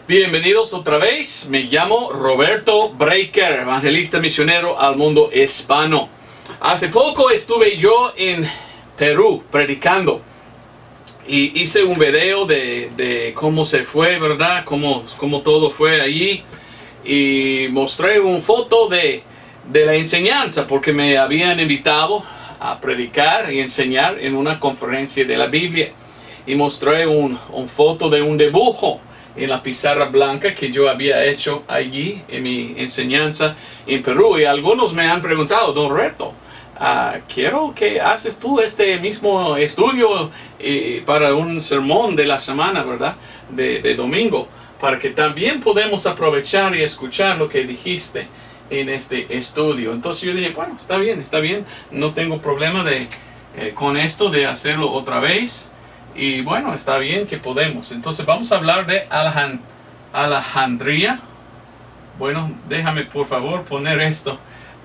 Bienvenidos otra vez, me llamo Roberto Breaker, evangelista misionero al mundo hispano. Hace poco estuve yo en Perú predicando y hice un video de cómo se fue, ¿verdad? Cómo todo fue allí, y mostré una foto de la enseñanza porque me habían invitado a predicar y enseñar en una conferencia de la Biblia, y mostré una foto de un dibujo en la pizarra blanca que yo había hecho allí en mi enseñanza en Perú. Y algunos me han preguntado: Don Roberto, quiero que haces tú este mismo estudio para un sermón de la semana, ¿verdad? De domingo, para que también podamos aprovechar y escuchar lo que dijiste en este estudio. Entonces yo dije, bueno, está bien, no tengo problema con esto de hacerlo otra vez. Y bueno, está bien que podemos. Entonces vamos a hablar de Alejandría. Bueno, déjame por favor poner esto,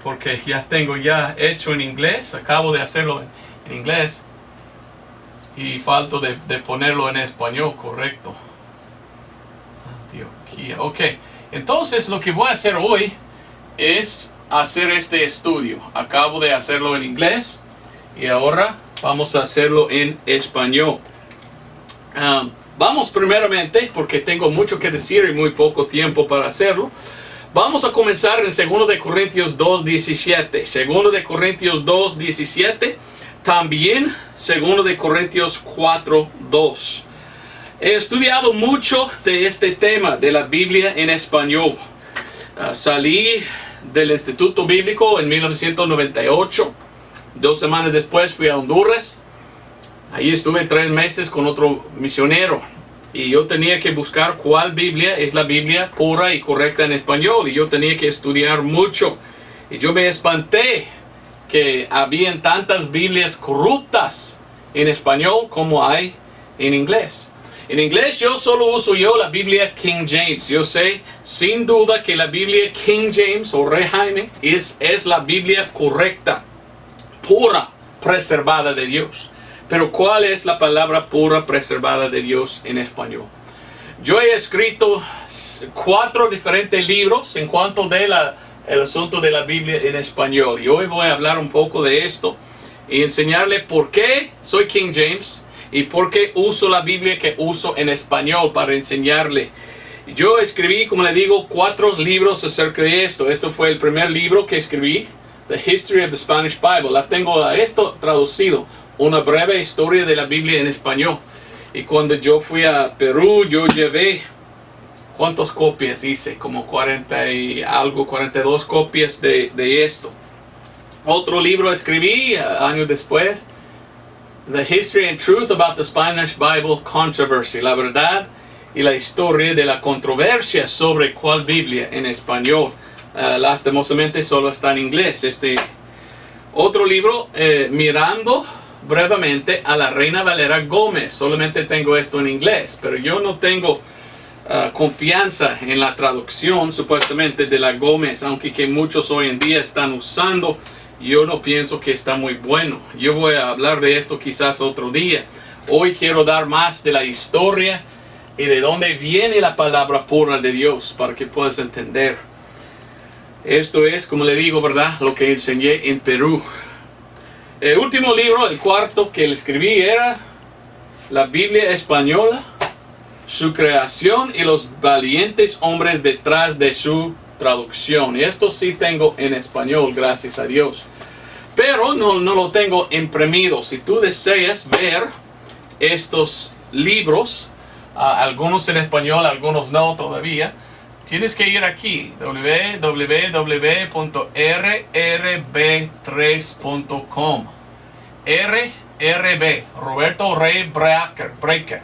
porque ya tengo hecho en inglés. Acabo de hacerlo en inglés y falto de ponerlo en español, correcto. Antioquía. Ok, entonces lo que voy a hacer hoy es hacer este estudio. Acabo de hacerlo en inglés y ahora vamos a hacerlo en español. Vamos primeramente, porque tengo mucho que decir y muy poco tiempo para hacerlo. Vamos a comenzar en 2 de Corintios 2:17. 2 de Corintios 2:17. También 2 de Corintios 4:2. He estudiado mucho de este tema de la Biblia en español. Salí del Instituto Bíblico en 1998. 2 semanas después fui a Honduras. Ahí estuve 3 meses con otro misionero, y yo tenía que buscar cuál Biblia es la Biblia pura y correcta en español, y yo tenía que estudiar mucho. Y yo me espanté que habían tantas Biblias corruptas en español como hay en inglés. En inglés yo solo uso la Biblia King James. Yo sé sin duda que la Biblia King James o Rey Jaime es la Biblia correcta, pura, preservada de Dios. Pero ¿cuál es la palabra pura, preservada de Dios en español? Yo he escrito 4 diferentes libros en cuanto el asunto de la Biblia en español. Y hoy voy a hablar un poco de esto y enseñarle por qué soy King James y por qué uso la Biblia que uso en español para enseñarle. Yo escribí, como le digo, 4 libros acerca de esto. Esto fue el primer libro que escribí, The History of the Spanish Bible. La tengo a esto traducido. Una breve historia de la Biblia en español. Y cuando yo fui a Perú, yo llevé, ¿cuántas copias hice? Como 42 copias de esto. Otro libro escribí años después, The History and Truth about the Spanish Bible Controversy. La verdad y la historia de la controversia sobre cuál Biblia en español. Lastimosamente solo está en inglés. Otro libro, mirando brevemente a la Reina Valera Gómez. Solamente tengo esto en inglés, pero yo no tengo confianza en la traducción supuestamente de la Gómez, aunque que muchos hoy en día están usando. Yo no pienso que está muy bueno. Yo voy a hablar de esto quizás otro día. Hoy quiero dar más de la historia y de dónde viene la palabra pura de Dios, para que puedas entender. Esto es, como le digo, ¿verdad?, lo que enseñé en Perú. El último libro, el 4 que le escribí, era la Biblia española, su creación y los valientes hombres detrás de su traducción. Y esto sí tengo en español, gracias a Dios. Pero no lo tengo imprimido. Si tú deseas ver estos libros, algunos en español, algunos no todavía, tienes que ir aquí, www.rrb3.com. RRB, Roberto Rey Breaker,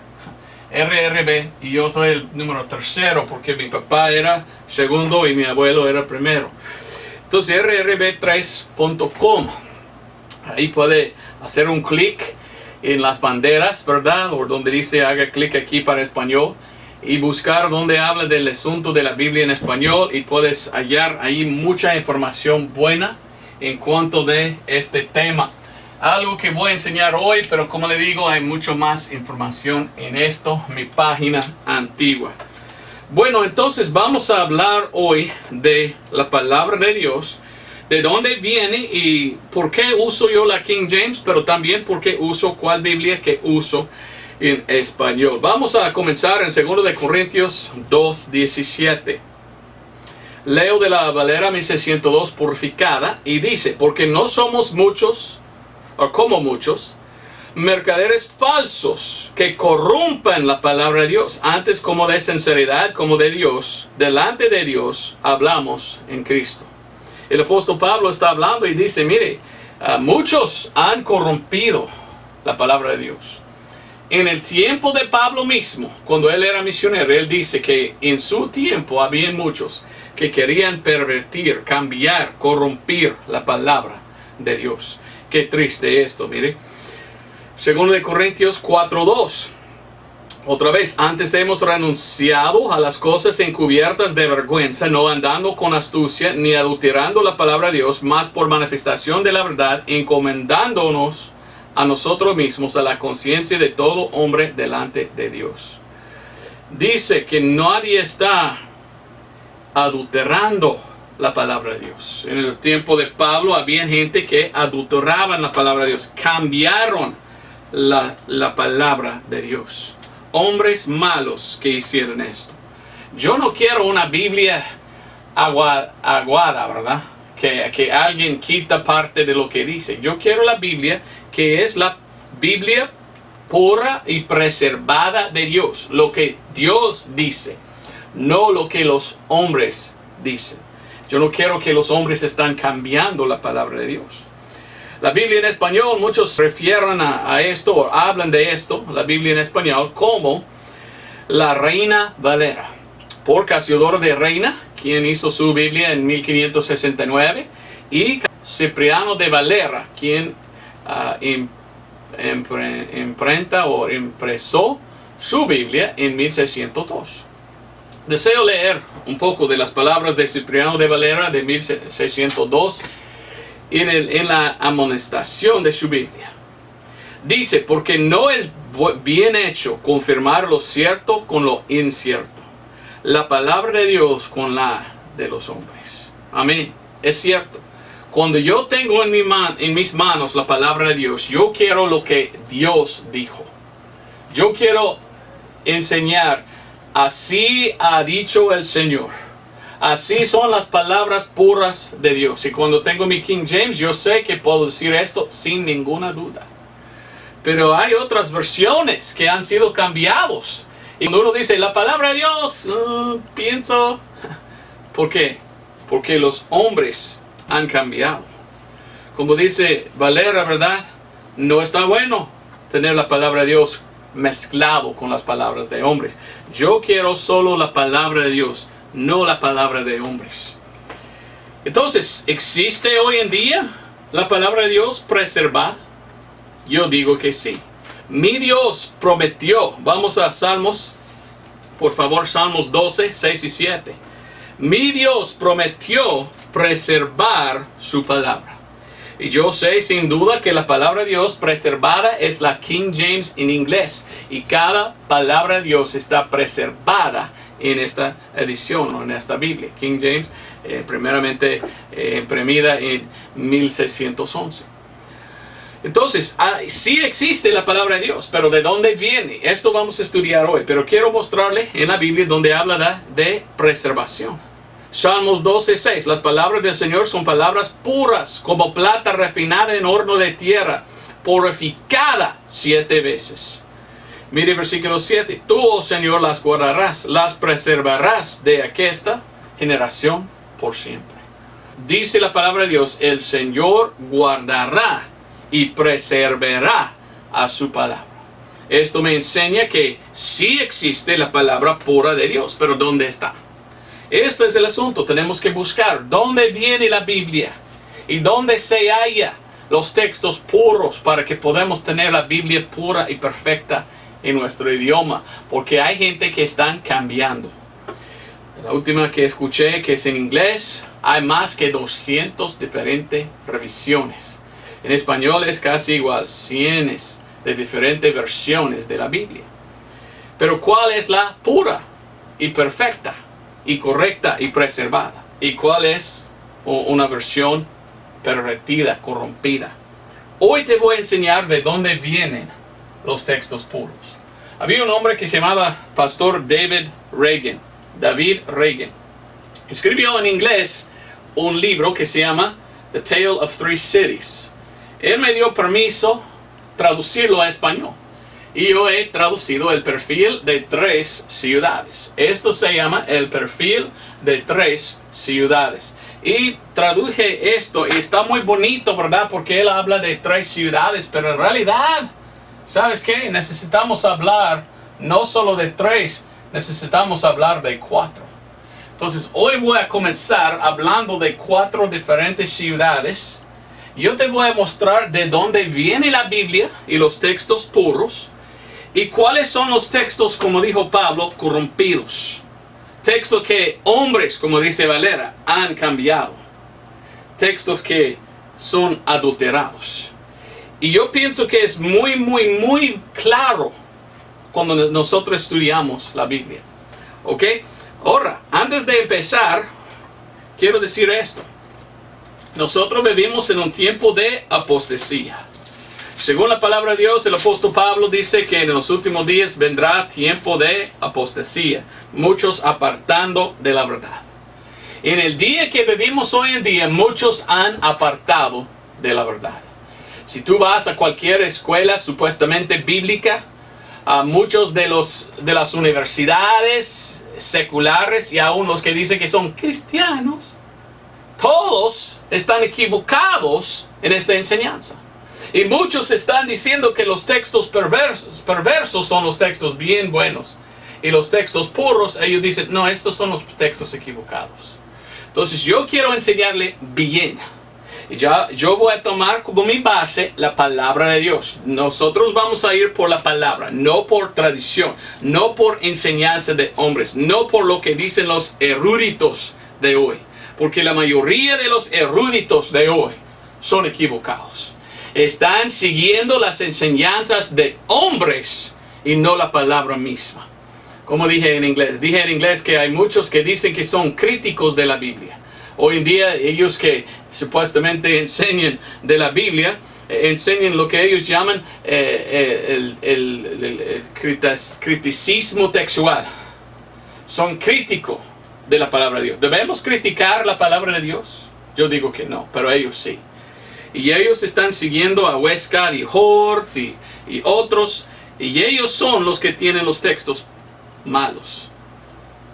RRB, y yo soy el número 3 porque mi papá era segundo y mi abuelo era primero. Entonces rrb3.com, ahí puede hacer un clic en las banderas, ¿verdad? O donde dice haga clic aquí para español, y buscar donde habla del asunto de la Biblia en español, y puedes hallar ahí mucha información buena en cuanto de este tema. Algo que voy a enseñar hoy, pero como le digo, hay mucho más información en esto, mi página antigua. Bueno, entonces vamos a hablar hoy de la palabra de Dios, de dónde viene y por qué uso yo la King James, pero también por qué uso cuál Biblia que uso en español. Vamos a comenzar en 2 de Corintios 2:17. Leo de la Valera 1602 purificada y dice: porque no somos muchos, o como muchos, mercaderes falsos que corrompan la palabra de Dios. Antes, como de sinceridad, como de Dios, delante de Dios, hablamos en Cristo. El apóstol Pablo está hablando y dice: mire, muchos han corrompido la palabra de Dios. En el tiempo de Pablo mismo, cuando él era misionero, él dice que en su tiempo había muchos que querían pervertir, cambiar, corrompir la palabra de Dios. Qué triste esto, mire. 2 de Corintios 4:2. Otra vez, antes hemos renunciado a las cosas encubiertas de vergüenza, no andando con astucia, ni adulterando la palabra de Dios, mas por manifestación de la verdad, encomendándonos a nosotros mismos, a la conciencia de todo hombre delante de Dios. Dice que nadie está adulterando la palabra de Dios. En el tiempo de Pablo había gente que adulteraban la palabra de Dios, cambiaron la palabra de Dios. Hombres malos que hicieron esto. Yo no quiero una Biblia aguada, ¿verdad? Que alguien quita parte de lo que dice. Yo quiero la Biblia que es la Biblia pura y preservada de Dios. Lo que Dios dice, no lo que los hombres dicen. Yo no quiero que los hombres están cambiando la palabra de Dios. La Biblia en español, muchos refieren a esto o hablan de esto, la Biblia en español, como la Reina Valera. Por Casiodoro de Reina, quien hizo su Biblia en 1569, y Cipriano de Valera, quien imprenta o impresó su Biblia en 1602. Deseo leer un poco de las palabras de Cipriano de Valera de 1602 en la amonestación de su Biblia. Dice: porque no es bien hecho confirmar lo cierto con lo incierto, la palabra de Dios con la de los hombres. Amén. Es cierto. Cuando yo tengo en mis manos la palabra de Dios, yo quiero lo que Dios dijo. Yo quiero enseñar: así ha dicho el Señor. Así son las palabras puras de Dios. Y cuando tengo mi King James, yo sé que puedo decir esto sin ninguna duda. Pero hay otras versiones que han sido cambiados. Y cuando uno dice la palabra de Dios, pienso, ¿por qué? Porque los hombres han cambiado. Como dice Valera, ¿verdad? No está bueno tener la palabra de Dios mezclado con las palabras de hombres. Yo quiero solo la palabra de Dios, no la palabra de hombres. Entonces, ¿existe hoy en día la palabra de Dios preservada? Yo digo que sí. Mi Dios prometió. Vamos a Salmos, por favor, Salmos 12, 6 y 7. Mi Dios prometió preservar su palabra. Y yo sé sin duda que la palabra de Dios preservada es la King James en inglés. Y cada palabra de Dios está preservada en esta edición o en esta Biblia. King James, primeramente imprimida en 1611. Entonces, sí existe la palabra de Dios, pero ¿de dónde viene? Esto vamos a estudiar hoy, pero quiero mostrarle en la Biblia donde habla de preservación. Salmos 12:6. Las palabras del Señor son palabras puras, como plata refinada en horno de tierra, purificada 7 veces. Mire versículo 7. Tú, oh Señor, las guardarás, las preservarás de aquesta generación por siempre. Dice la palabra de Dios: el Señor guardará y preservará a su palabra. Esto me enseña que sí existe la palabra pura de Dios, pero ¿dónde está? Este es el asunto. Tenemos que buscar dónde viene la Biblia y dónde se halla los textos puros para que podamos tener la Biblia pura y perfecta en nuestro idioma, porque hay gente que están cambiando. La última que escuché, que es en inglés, hay más que 200 diferentes revisiones. En español es casi igual, cientos de diferentes versiones de la Biblia. Pero ¿cuál es la pura? y perfecta y correcta y preservada. ¿Y cuál es una versión pervertida, corrompida? Hoy te voy a enseñar de dónde vienen los textos puros. Había un hombre que se llamaba Pastor David Reagan. Escribió en inglés un libro que se llama The Tale of Three Cities. Él me dio permiso traducirlo a español. Y yo he traducido el perfil de 3 ciudades. Esto se llama el perfil de 3 ciudades. Y traduje esto y está muy bonito, ¿verdad? Porque él habla de 3 ciudades, pero en realidad, ¿sabes qué? Necesitamos hablar no solo de 3, necesitamos hablar de 4. Entonces, hoy voy a comenzar hablando de 4 diferentes ciudades. Yo te voy a mostrar de dónde viene la Biblia y los textos puros. ¿Y cuáles son los textos, como dijo Pablo, corrompidos? Textos que hombres, como dice Valera, han cambiado. Textos que son adulterados. Y yo pienso que es muy claro cuando nosotros estudiamos la Biblia. ¿Ok? Ahora, antes de empezar, quiero decir esto. Nosotros vivimos en un tiempo de apostasía. Según la palabra de Dios, el apóstol Pablo dice que en los últimos días vendrá tiempo de apostasía. Muchos apartando de la verdad. En el día que vivimos hoy en día, muchos han apartado de la verdad. Si tú vas a cualquier escuela supuestamente bíblica, a muchos de las universidades seculares y aún los que dicen que son cristianos, todos están equivocados en esta enseñanza. Y muchos están diciendo que los textos perversos son los textos bien buenos. Y los textos puros, ellos dicen, no, estos son los textos equivocados. Entonces yo quiero enseñarle bien. Y yo voy a tomar como mi base la palabra de Dios. Nosotros vamos a ir por la palabra, no por tradición, no por enseñanza de hombres, no por lo que dicen los eruditos de hoy. Porque la mayoría de los eruditos de hoy son equivocados. Están siguiendo las enseñanzas de hombres y no la palabra misma. Como dije en inglés que hay muchos que dicen que son críticos de la Biblia. Hoy en día ellos que supuestamente enseñan de la Biblia, enseñan lo que ellos llaman el criticismo textual. Son críticos de la palabra de Dios. ¿Debemos criticar la palabra de Dios? Yo digo que no, pero ellos sí. Y ellos están siguiendo a Westcott y Hort y otros. Y ellos son los que tienen los textos malos.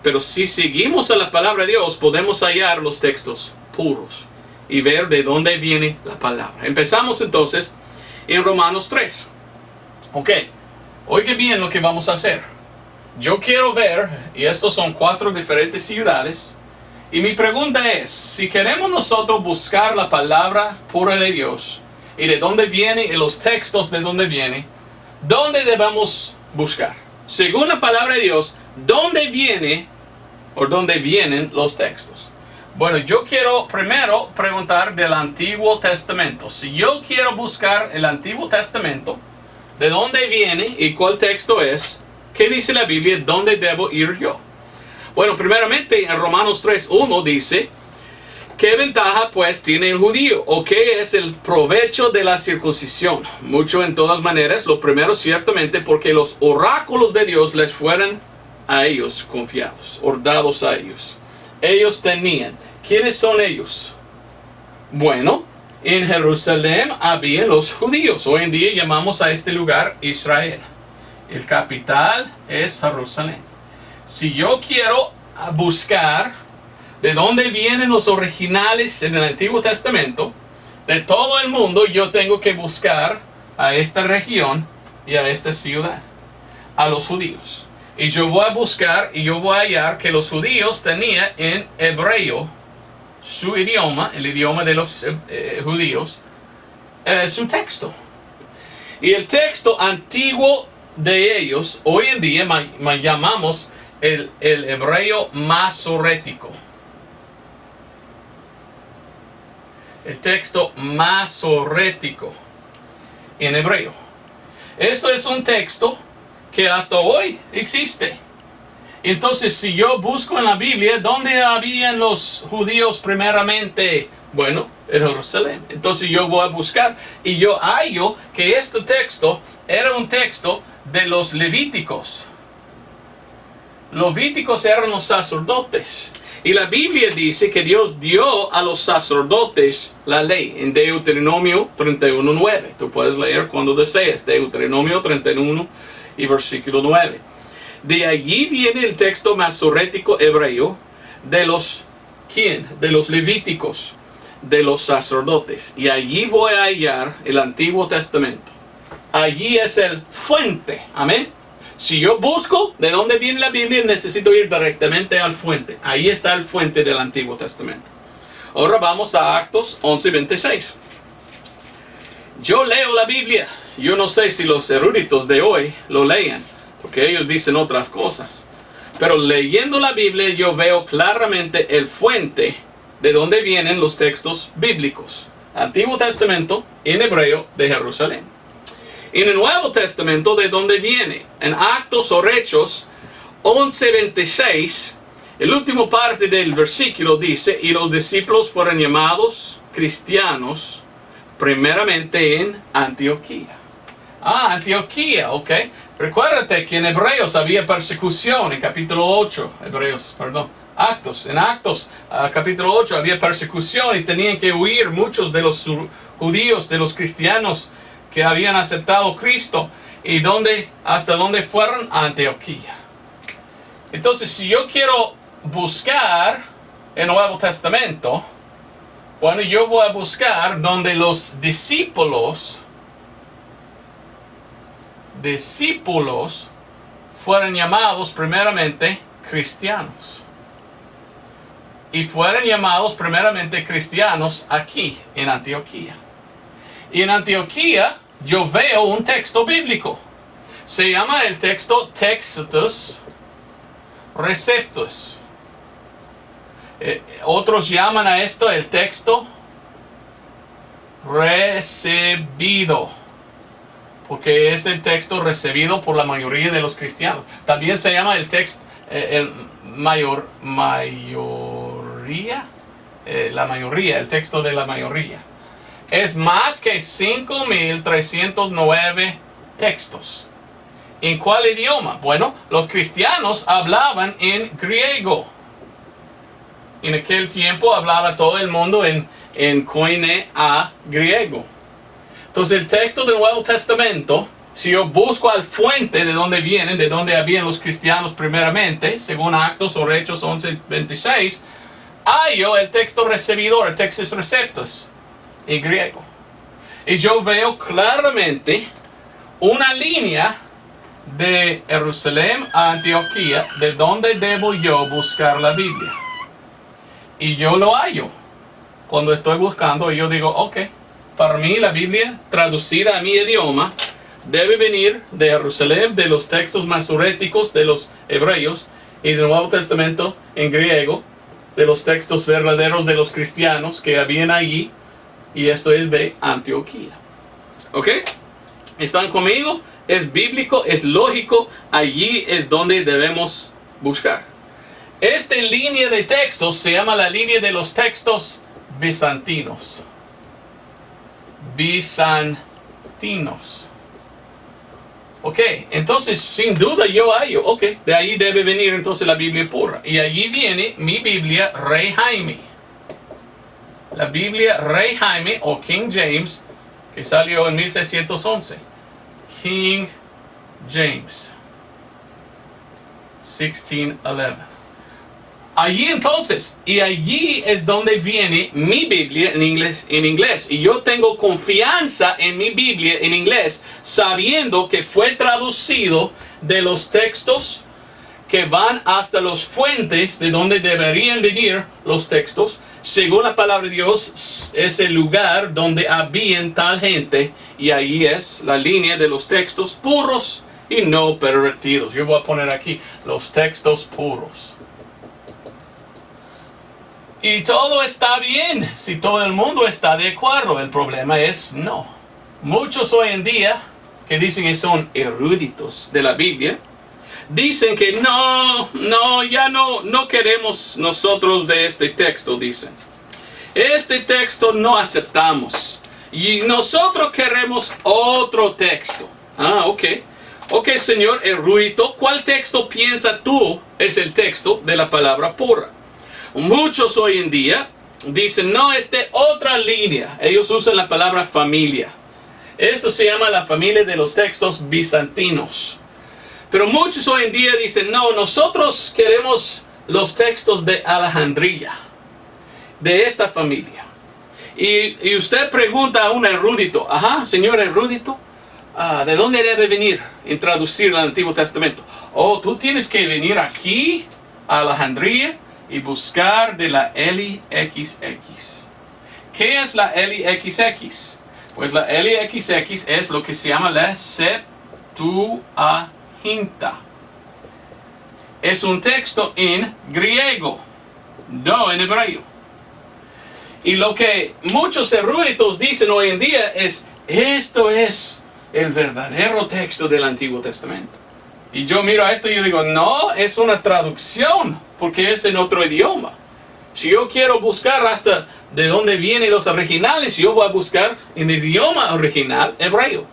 Pero si seguimos a la palabra de Dios, podemos hallar los textos puros. Y ver de dónde viene la palabra. Empezamos entonces en Romanos 3. Ok. Oiga bien lo que vamos a hacer. Yo quiero ver, y estos son 4 diferentes ciudades. Y mi pregunta es, si queremos nosotros buscar la palabra pura de Dios, y de dónde viene, y los textos de dónde viene, ¿dónde debemos buscar? Según la palabra de Dios, ¿dónde viene, o dónde vienen los textos? Bueno, yo quiero primero preguntar del Antiguo Testamento. Si yo quiero buscar el Antiguo Testamento, ¿de dónde viene y cuál texto es? ¿Qué dice la Biblia? ¿Dónde debo ir yo? Bueno, primeramente en Romanos 3:1 dice, ¿qué ventaja pues tiene el judío? ¿O qué es el provecho de la circuncisión? Mucho en todas maneras, lo primero ciertamente porque los oráculos de Dios les fueron a ellos confiados, o dados a ellos. Ellos tenían. ¿Quiénes son ellos? Bueno, en Jerusalén habían los judíos. Hoy en día llamamos a este lugar Israel. El capital es Jerusalén. Si yo quiero buscar de dónde vienen los originales en el Antiguo Testamento, de todo el mundo, yo tengo que buscar a esta región y a esta ciudad, a los judíos. Y yo voy a buscar y yo voy a hallar que los judíos tenían en hebreo, su idioma, el idioma de los judíos, su texto. Y el texto antiguo de ellos, hoy en día llamamos el hebreo masorético. El texto masorético en hebreo. Esto es un texto que hasta hoy existe. Entonces, si yo busco en la Biblia, ¿dónde habían los judíos primeramente? Bueno, en Jerusalén. Entonces yo voy a buscar y yo hallo que este texto era un texto de los levíticos. Los levíticos eran los sacerdotes. Y la Biblia dice que Dios dio a los sacerdotes la ley en Deuteronomio 31:9. Tú puedes leer cuando desees. Deuteronomio 31 y versículo 9. De allí viene el texto masorético hebreo de los, ¿quién? De los levíticos, de los sacerdotes. Y allí voy a hallar el Antiguo Testamento. Allí es el fuente. Amén. Si yo busco de dónde viene la Biblia, necesito ir directamente al fuente. Ahí está el fuente del Antiguo Testamento. Ahora vamos a Actos 11:26. Yo leo la Biblia. Yo no sé si los eruditos de hoy lo lean, porque ellos dicen otras cosas. Pero leyendo la Biblia yo veo claramente el fuente de dónde vienen los textos bíblicos. Antiguo Testamento en hebreo de Jerusalén. En el Nuevo Testamento, ¿de dónde viene? En Actos o Hechos 11:26, el último parte del versículo dice, y los discípulos fueron llamados cristianos primeramente en Antioquía. Antioquía, ok. Recuérdate que en Hebreos había persecución, en capítulo 8, en Actos, capítulo 8 había persecución y tenían que huir muchos de los judíos, de los cristianos que habían aceptado a Cristo. ¿Y hasta dónde fueron? A Antioquía. Entonces, si yo quiero buscar el Nuevo Testamento, bueno, yo voy a buscar donde los discípulos fueron llamados primeramente cristianos. Y fueron llamados primeramente cristianos aquí en Antioquía. Y en Antioquía yo veo un texto bíblico. Se llama el texto Textus Receptus. Otros llaman a esto el texto recibido, porque es el texto recibido por la mayoría de los cristianos. También se llama el texto el texto de la mayoría. Es más que 5.309 textos. ¿En cuál idioma? Bueno, los cristianos hablaban en griego. En aquel tiempo hablaba todo el mundo en koine a griego. Entonces el texto del Nuevo Testamento, si yo busco al fuente de donde vienen, de donde habían los cristianos primeramente, según Actos o Hechos 11:26, hallo el texto recibidor, el textus receptus, en griego. Y yo veo claramente una línea de Jerusalén a Antioquía, de donde debo yo buscar la Biblia. Y yo lo hallo. Cuando estoy buscando, yo digo, ok, para mí la Biblia traducida a mi idioma debe venir de Jerusalén, de los textos masoréticos de los hebreos y del Nuevo Testamento en griego, de los textos verdaderos de los cristianos que habían allí, y esto es de Antioquía. ¿Ok? ¿Están conmigo? Es bíblico, es lógico, allí es donde debemos buscar. Esta línea de textos se llama la línea de los textos bizantinos. Bizantinos. Ok, entonces sin duda yo hallo, ok, de ahí debe venir entonces la Biblia pura. Y allí viene mi Biblia Rey Jaime. La Biblia Rey Jaime o King James, que salió en 1611. King James 1611. Allí entonces, y allí es donde viene mi Biblia en inglés. Y yo tengo confianza en mi Biblia en inglés, sabiendo que fue traducido de los textos que van hasta las fuentes de donde deberían venir los textos. Según la palabra de Dios, es el lugar donde había tal gente, y ahí es la línea de los textos puros y no pervertidos. Yo voy a poner aquí los textos puros. Y todo está bien si todo el mundo está de acuerdo. El problema es no. Muchos hoy en día que dicen que son eruditos de la Biblia, dicen que ya no queremos nosotros de este texto, dicen. Este texto no aceptamos. Y nosotros queremos otro texto. Ok. Ok, señor erudito, ¿cuál texto piensa tú es el texto de la palabra pura? Muchos hoy en día dicen, no, es de otra línea. Ellos usan la palabra familia. Esto se llama la familia de los textos bizantinos. Pero muchos hoy en día dicen, no, nosotros queremos los textos de Alejandría, de esta familia. Y usted pregunta a un erudito, señor erudito, ¿de dónde debe venir en traducir el Antiguo Testamento? Tú tienes que venir aquí a Alejandría y buscar de la LXX. ¿Qué es la LXX? Pues la LXX es lo que se llama la Septuaginta. Es un texto en griego, no en hebreo. Y lo que muchos eruditos dicen hoy en día es, esto es el verdadero texto del Antiguo Testamento. Y yo miro a esto y yo digo, no, es una traducción, porque es en otro idioma. Si yo quiero buscar hasta de dónde vienen los originales, yo voy a buscar en el idioma original hebreo.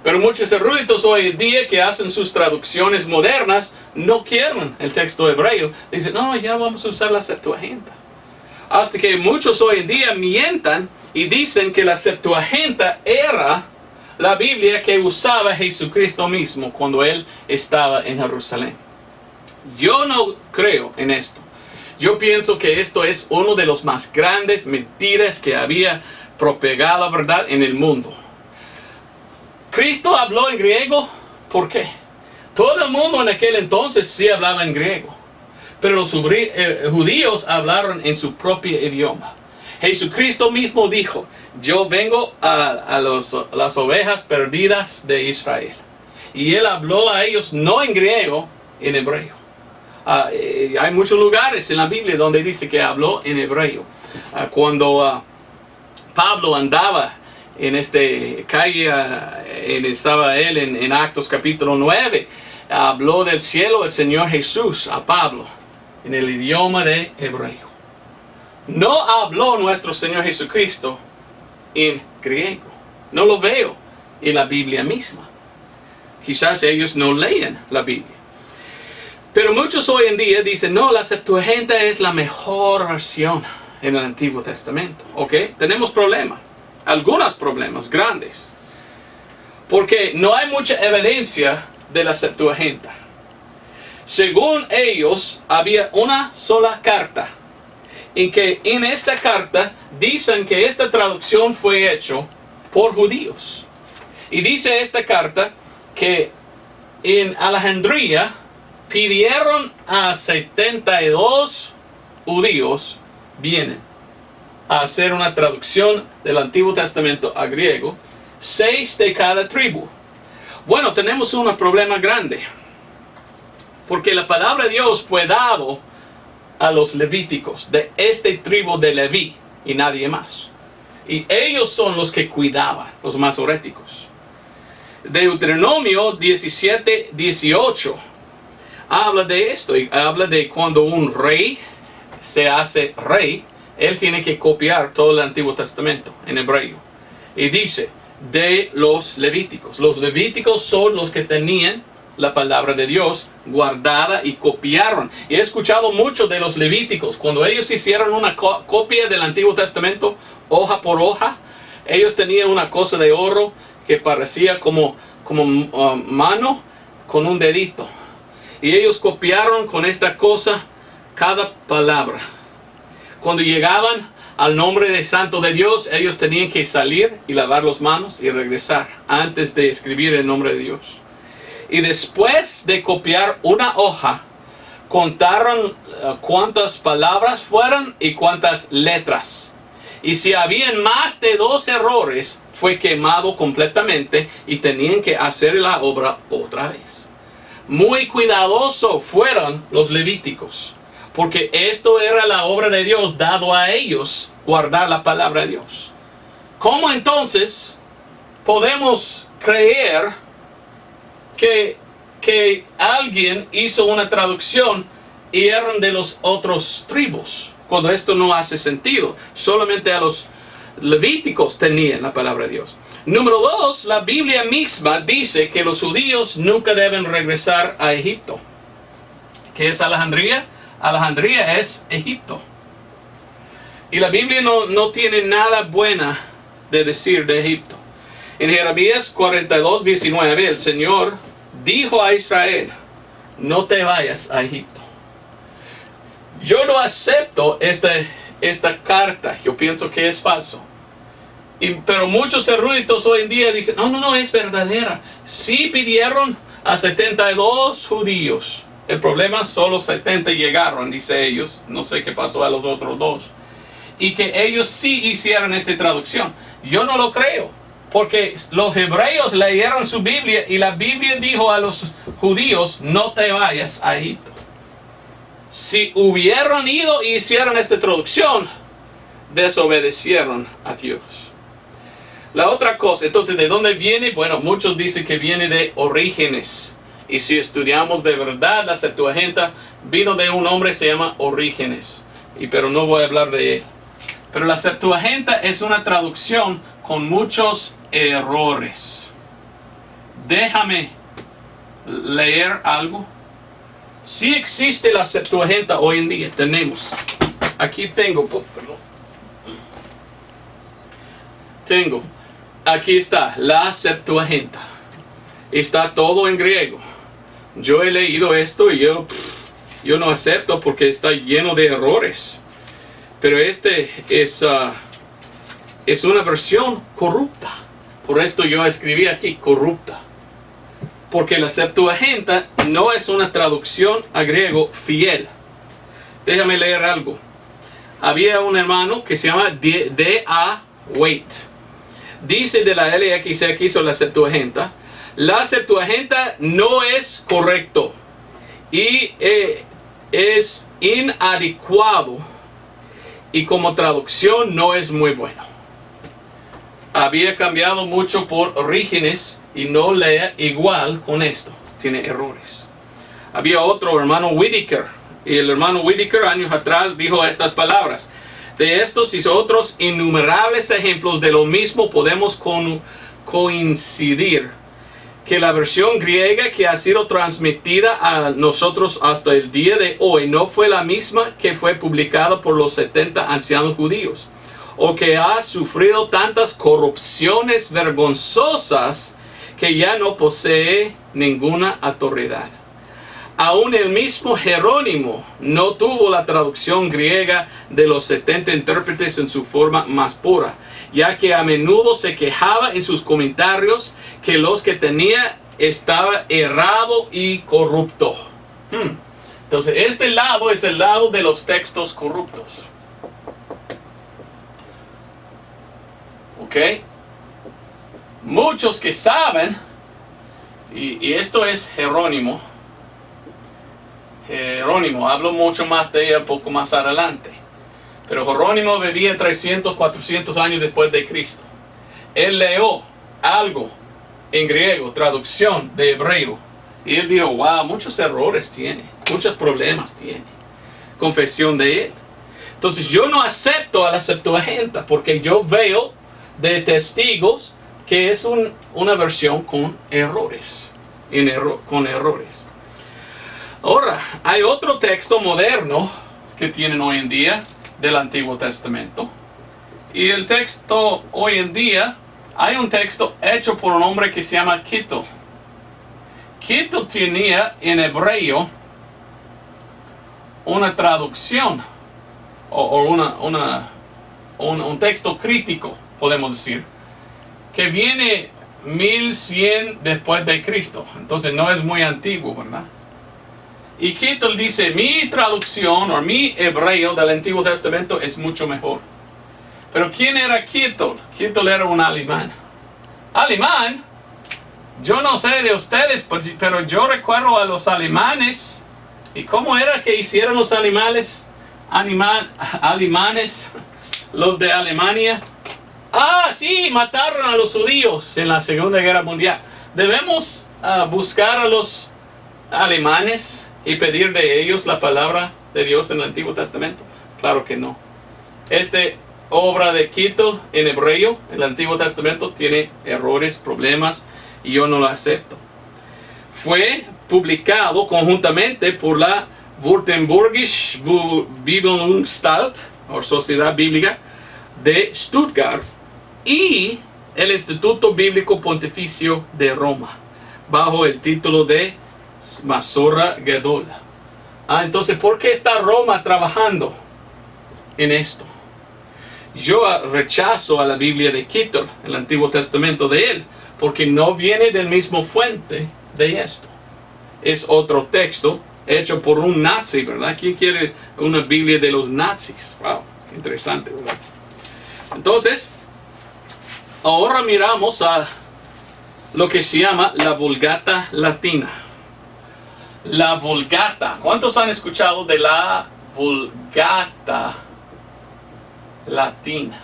Pero muchos eruditos hoy en día que hacen sus traducciones modernas no quieren el texto hebreo. Dicen, no, ya vamos a usar la Septuaginta. Hasta que muchos hoy en día mientan y dicen que la Septuaginta era la Biblia que usaba Jesucristo mismo cuando Él estaba en Jerusalén. Yo no creo en esto. Yo pienso que esto es uno de los más grandes mentiras que había propagado la verdad en el mundo. Cristo habló en griego, ¿por qué? Todo el mundo en aquel entonces sí hablaba en griego, pero los judíos hablaron en su propio idioma. Jesucristo mismo dijo, yo vengo a las ovejas perdidas de Israel. Y Él habló a ellos no en griego, en hebreo. Hay muchos lugares en la Biblia donde dice que habló en hebreo. Cuando Pablo andaba en esta calle, estaba él en Actos capítulo 9, habló del cielo el Señor Jesús a Pablo en el idioma de hebreo. No habló nuestro Señor Jesucristo en griego. No lo veo en la Biblia misma. Quizás ellos no leen la Biblia. Pero muchos hoy en día dicen, no, la Septuaginta es la mejor versión en el Antiguo Testamento. ¿Ok? Tenemos problemas. Algunos problemas grandes. Porque no hay mucha evidencia de la Septuaginta. Según ellos, había una sola carta. En que en esta carta dicen que esta traducción fue hecha por judíos. Y dice esta carta que en Alejandría pidieron a 72 judíos vienen a hacer una traducción del Antiguo Testamento a griego, 6 de cada tribu. Bueno, tenemos un problema grande, porque la palabra de Dios fue dado a los levíticos de este tribu de Leví y nadie más. Y ellos son los que cuidaban, los masoréticos. Deuteronomio 17:18 habla de esto y habla de cuando un rey se hace rey, él tiene que copiar todo el Antiguo Testamento en hebreo. Y dice, de los levíticos. Los levíticos son los que tenían la palabra de Dios guardada y copiaron. Y he escuchado mucho de los levíticos. Cuando ellos hicieron una copia del Antiguo Testamento, hoja por hoja, ellos tenían una cosa de oro que parecía como mano con un dedito. Y ellos copiaron con esta cosa cada palabra. Cuando llegaban al nombre de Santo de Dios, ellos tenían que salir y lavar las manos y regresar antes de escribir el nombre de Dios. Y después de copiar una hoja, contaron cuántas palabras fueron y cuántas letras. Y si habían más de 2 errores, fue quemado completamente y tenían que hacer la obra otra vez. Muy cuidadosos fueron los levíticos, porque esto era la obra de Dios dado a ellos, guardar la palabra de Dios. ¿Cómo entonces podemos creer que que alguien hizo una traducción y eran de los otros tribus, cuando esto no hace sentido. Solamente a los levíticos tenían la palabra de Dios. Número 2, la Biblia misma dice que los judíos nunca deben regresar a Egipto. ¿Qué es Alejandría? Alejandría es Egipto. Y la Biblia no tiene nada buena de decir de Egipto. En Jeremías 42:19, el Señor dijo a Israel, no te vayas a Egipto. Yo no acepto esta carta. Yo pienso que es falso. Pero muchos eruditos hoy en día dicen, no, es verdadera. Sí pidieron a 72 judíos. El problema, solo 70 llegaron, dice ellos. No sé qué pasó a los otros 2. Y que ellos sí hicieron esta traducción. Yo no lo creo. Porque los hebreos leyeron su Biblia y la Biblia dijo a los judíos, no te vayas a Egipto. Si hubieran ido y hicieron esta traducción, desobedecieron a Dios. La otra cosa, entonces, ¿de dónde viene? Bueno, muchos dicen que viene de Orígenes. Y si estudiamos de verdad la Septuaginta, vino de un hombre que se llama Orígenes. Pero no voy a hablar de él. Pero la Septuaginta es una traducción con muchos errores. Déjame leer algo. Sí existe la Septuaginta hoy en día. Tenemos. Aquí tengo. Aquí está la Septuaginta. Está todo en griego. Yo he leído esto y yo no acepto porque está lleno de errores. Pero este es una versión corrupta. Por esto yo escribí aquí corrupta. Porque la Septuaginta no es una traducción a griego fiel. Déjame leer algo. Había un hermano que se llama D.A. Waite. Dice de la LXX o la Septuaginta. La Septuaginta no es correcto. Y es inadecuado. Y como traducción no es muy bueno. Había cambiado mucho por Orígenes y no lea igual con esto. Tiene errores. Había otro hermano Whitaker. Y el hermano Whitaker años atrás dijo estas palabras. De estos y otros innumerables ejemplos de lo mismo podemos coincidir. Que la versión griega que ha sido transmitida a nosotros hasta el día de hoy no fue la misma que fue publicada por los 70 ancianos judíos, o que ha sufrido tantas corrupciones vergonzosas que ya no posee ninguna autoridad. Aún el mismo Jerónimo no tuvo la traducción griega de los 70 intérpretes en su forma más pura, ya que a menudo se quejaba en sus comentarios que los que tenía estaba errado y corrupto. Entonces, este lado es el lado de los textos corruptos. ¿Ok? Muchos que saben, y esto es Jerónimo. Hablo mucho más de ella un poco más adelante. Pero Jerónimo vivía 300, 400 años después de Cristo. Él leyó algo en griego, traducción de hebreo. Y él dijo, wow, muchos errores tiene, muchos problemas tiene. Confesión de él. Entonces yo no acepto a la Septuaginta porque yo veo de testigos que es una versión con errores. Con errores. Ahora, hay otro texto moderno que tienen hoy en día del Antiguo Testamento. Y el texto hoy en día, hay un texto hecho por un hombre que se llama Kittel. Kittel tenía en hebreo una traducción o un texto crítico, podemos decir, que viene 1100 después de Cristo. Entonces no es muy antiguo, ¿verdad? Y Kittel dice, mi traducción o mi hebreo del Antiguo Testamento es mucho mejor. Pero ¿quién era Kittel? Kittel era un alemán. Alemán, yo no sé de ustedes, pero yo recuerdo a los alemanes. ¿Y cómo era que hicieron los alemanes? Los de Alemania. Ah, sí, mataron a los judíos en la Segunda Guerra Mundial. Debemos buscar a los alemanes y pedir de ellos la palabra de Dios en el Antiguo Testamento? Claro que no. Obra de Quito en hebreo, el Antiguo Testamento tiene errores, problemas, y yo no lo acepto. Fue publicado conjuntamente por la Württembergische Bibelunstalt, o Sociedad Bíblica de Stuttgart, y el Instituto Bíblico Pontificio de Roma, bajo el título de Masorah Gedola. Entonces, ¿por qué está Roma trabajando en esto? Yo rechazo a la Biblia de Quito, el Antiguo Testamento de él, porque no viene del mismo fuente de esto. Es otro texto hecho por un nazi, ¿verdad? ¿Quién quiere una Biblia de los nazis? Wow, interesante, ¿verdad? Entonces, ahora miramos a lo que se llama la Vulgata Latina. La Vulgata. ¿Cuántos han escuchado de la Vulgata Latina?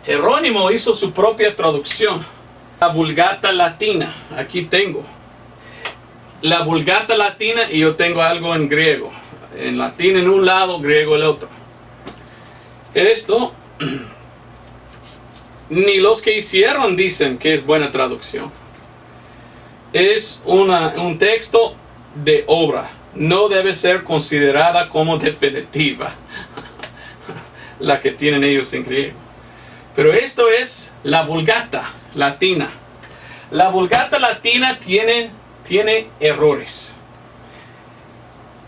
Jerónimo hizo su propia traducción. La Vulgata Latina. Aquí tengo. La Vulgata Latina, y yo tengo algo en griego. En latín en un lado, griego en el otro. Esto, ni los que hicieron dicen que es buena traducción. Es un texto de obra. No debe ser considerada como definitiva. La que tienen ellos en griego. Pero esto es la Vulgata Latina. La Vulgata Latina tiene errores.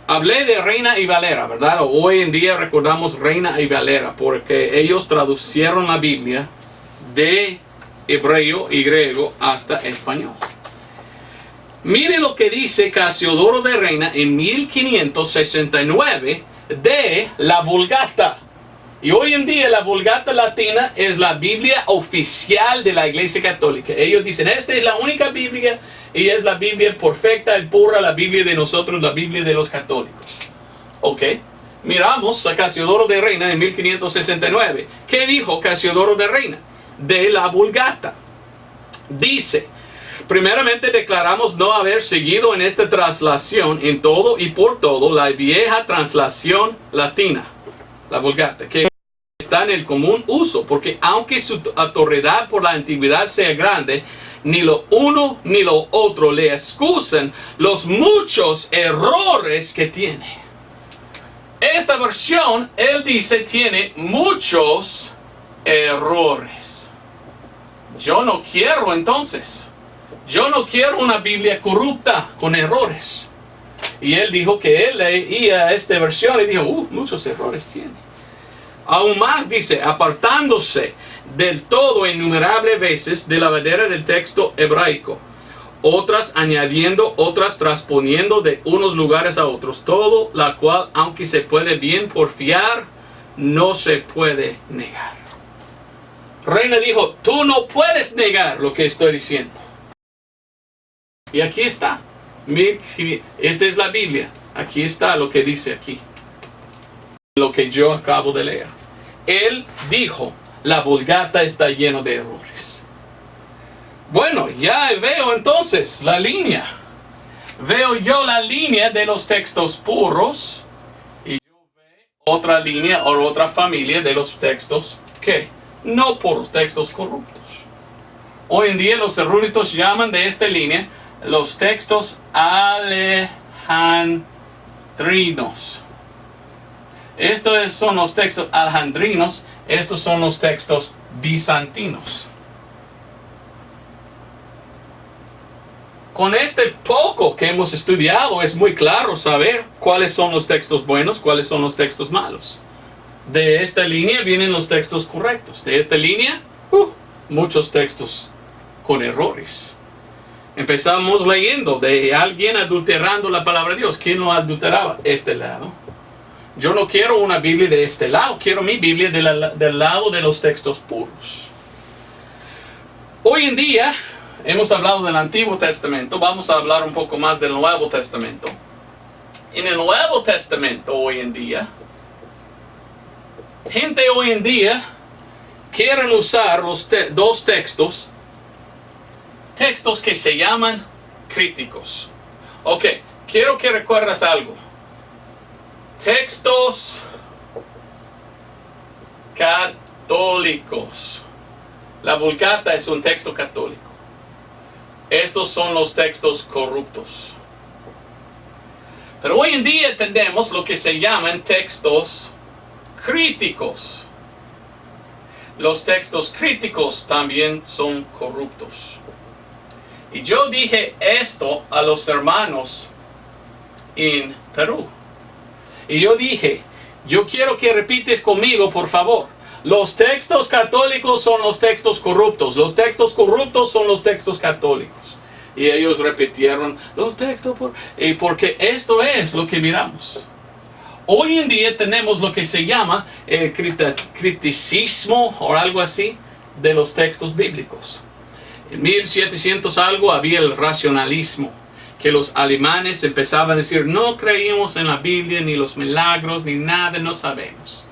Hablé de Reina y Valera, ¿verdad? Hoy en día recordamos Reina y Valera porque ellos traducieron la Biblia de hebreo y griego hasta español. Mire lo que dice Casiodoro de Reina en 1569 de la Vulgata. Y hoy en día la Vulgata Latina es la Biblia oficial de la Iglesia Católica. Ellos dicen, esta es la única Biblia y es la Biblia perfecta y pura, la Biblia de nosotros, la Biblia de los católicos. Ok, miramos a Casiodoro de Reina en 1569. ¿Qué dijo Casiodoro de Reina de la Vulgata? Dice, primeramente declaramos no haber seguido en esta traslación en todo y por todo la vieja translación latina, la Vulgata, que está en el común uso, porque aunque su autoridad por la antigüedad sea grande, ni lo uno ni lo otro le excusan los muchos errores que tiene. Esta versión, él dice, tiene muchos errores. Yo no quiero entonces. Yo no quiero una Biblia corrupta con errores. Y él dijo que él leía esta versión y dijo, muchos errores tiene. Aún más dice, apartándose del todo innumerables veces de la verdad del texto hebraico, otras añadiendo, otras transponiendo de unos lugares a otros, todo la cual, aunque se puede bien porfiar, no se puede negar. Reina dijo, tú no puedes negar lo que estoy diciendo. Y aquí está. Esta es la Biblia. Aquí está lo que dice aquí. Lo que yo acabo de leer. Él dijo, la Vulgata está lleno de errores. Bueno, ya veo entonces la línea. Veo yo la línea de los textos puros. Y yo veo otra línea o otra familia de los textos que no puros, textos corruptos. Hoy en día los eruditos llaman de esta línea los textos alejandrinos. Estos son los textos alejandrinos. Estos son los textos bizantinos. Con este poco que hemos estudiado es muy claro saber cuáles son los textos buenos, cuáles son los textos malos. De esta línea vienen los textos correctos. De esta línea, muchos textos con errores. Empezamos leyendo de alguien adulterando la palabra de Dios. ¿Quién lo adulteraba? Este lado. Yo no quiero una Biblia de este lado, quiero mi Biblia del lado de los textos puros. Hoy en día, hemos hablado del Antiguo Testamento, vamos a hablar un poco más del Nuevo Testamento. En el Nuevo Testamento hoy en día, gente hoy en día quieren usar los dos textos que se llaman críticos. Ok, quiero que recuerdes algo. Textos católicos. La Vulgata es un texto católico. Estos son los textos corruptos. Pero hoy en día tenemos lo que se llaman textos críticos. Los textos críticos también son corruptos. Y yo dije esto a los hermanos en Perú. Y yo dije, yo quiero que repites conmigo, por favor. Los textos católicos son los textos corruptos. Los textos corruptos son los textos católicos. Y ellos repitieron los textos porque esto es lo que miramos. Hoy en día tenemos lo que se llama criticismo o algo así de los textos bíblicos. En 1700 algo había el racionalismo, que los alemanes empezaban a decir no creímos en la Biblia, ni los milagros, ni nada, no sabemos.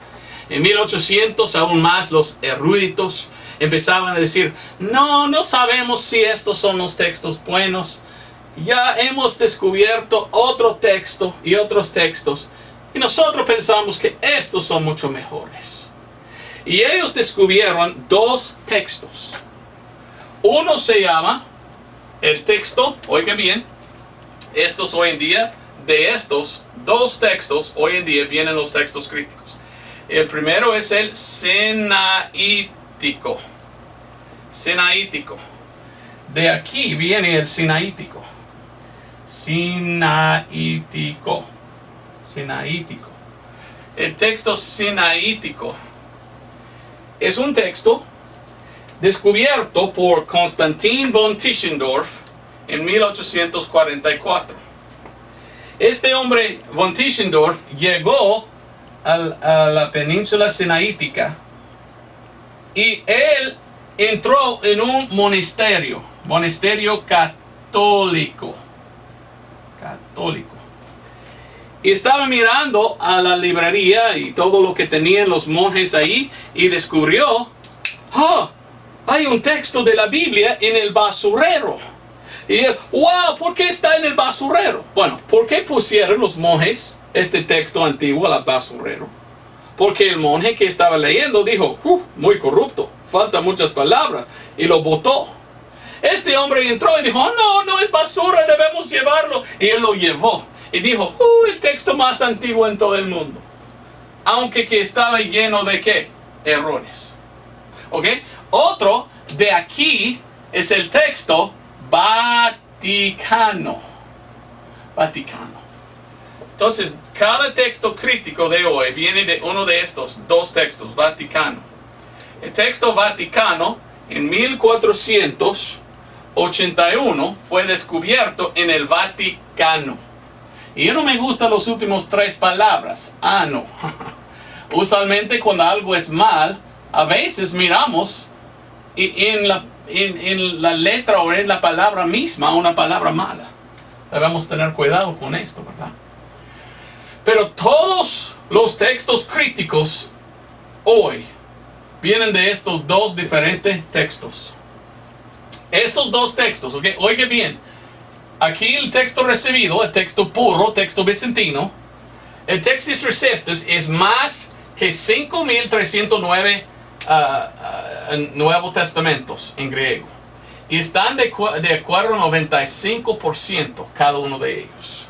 En 1800 aún más los eruditos empezaban a decir no sabemos si estos son los textos buenos. Ya hemos descubierto otro texto y otros textos y nosotros pensamos que estos son mucho mejores. Y ellos descubrieron dos textos. Uno se llama el texto, oiga bien, estos hoy en día, de estos dos textos, hoy en día vienen los textos críticos. El primero es el sinaítico. Sinaítico. De aquí viene el sinaítico. Sinaítico. Sinaítico. El texto sinaítico es un texto descubierto por Konstantin von Tischendorf en 1844. Este hombre, von Tischendorf, llegó a la península sinaítica y él entró en un monasterio católico. Y estaba mirando a la librería y todo lo que tenían los monjes ahí y descubrió, hay un texto de la Biblia en el basurero. Y él, wow, ¿por qué está en el basurero? Bueno, ¿por qué pusieron los monjes este texto antiguo al basurero? Porque el monje que estaba leyendo dijo, muy corrupto, faltan muchas palabras, y lo botó. Este hombre entró y dijo, no es basura, debemos llevarlo. Y él lo llevó y dijo, el texto más antiguo en todo el mundo. Aunque que estaba lleno de ¿qué? Errores. ¿Ok? Otro de aquí es el texto Vaticano. Entonces, cada texto crítico de hoy viene de uno de estos dos textos, Vaticano. El texto Vaticano en 1481 fue descubierto en el Vaticano. Y yo no me gustan los últimos tres palabras, ano. Usualmente cuando algo es mal, a veces miramos en la letra o en la palabra misma una palabra mala. Debemos tener cuidado con esto, ¿verdad? Pero todos los textos críticos hoy vienen de estos dos diferentes textos. Estos dos textos, ¿ok? Oiga bien. Aquí el texto recibido, el texto puro, texto bizantino, el Textus Receptus es más que 5.309 Nuevos Testamentos en griego. Y están de acuerdo 95% cada uno de ellos.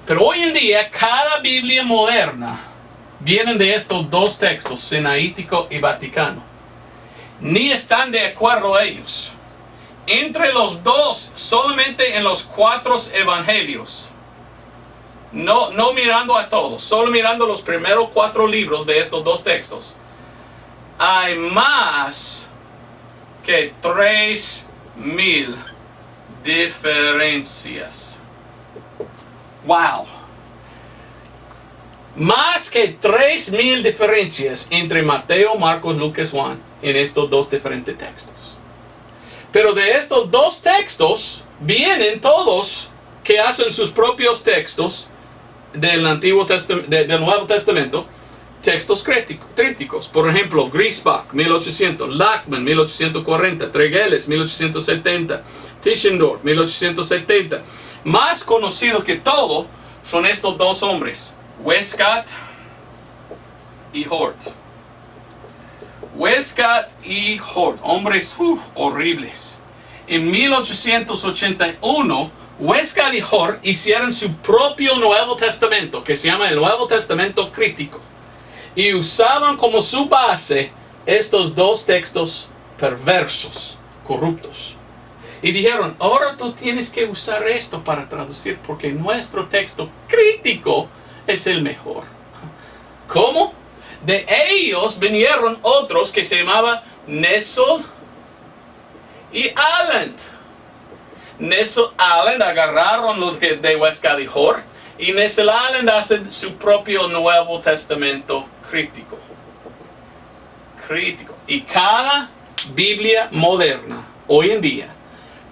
Pero hoy en día, cada Biblia moderna vienen de estos dos textos, Sinaítico y Vaticano. Ni están de acuerdo ellos. Entre los dos, solamente en los 4 evangelios, no mirando a todos, solo mirando los primeros 4 libros de estos dos textos, hay más que 3.000 diferencias. Wow. Más que 3.000 diferencias entre Mateo, Marcos, Lucas, Juan en estos dos diferentes textos. Pero de estos dos textos vienen todos que hacen sus propios textos del Nuevo Testamento. textos críticos. Por ejemplo, Griesbach, 1800, Lachmann, 1840, Tregelles, 1870, Tischendorf, 1870. Más conocidos que todo son estos dos hombres, Westcott y Hort. Westcott y Hort, hombres horribles. En 1881, Westcott y Hort hicieron su propio Nuevo Testamento, que se llama el Nuevo Testamento Crítico. Y usaban como su base estos dos textos perversos, corruptos. Y dijeron, ahora tú tienes que usar esto para traducir, porque nuestro texto crítico es el mejor. ¿Cómo? De ellos vinieron otros que se llamaban Nessel y Allen. Nessel Allen agarraron los de Westcott y Hort, y Nessel Allen hace su propio Nuevo Testamento crítico. Y cada Biblia moderna, hoy en día,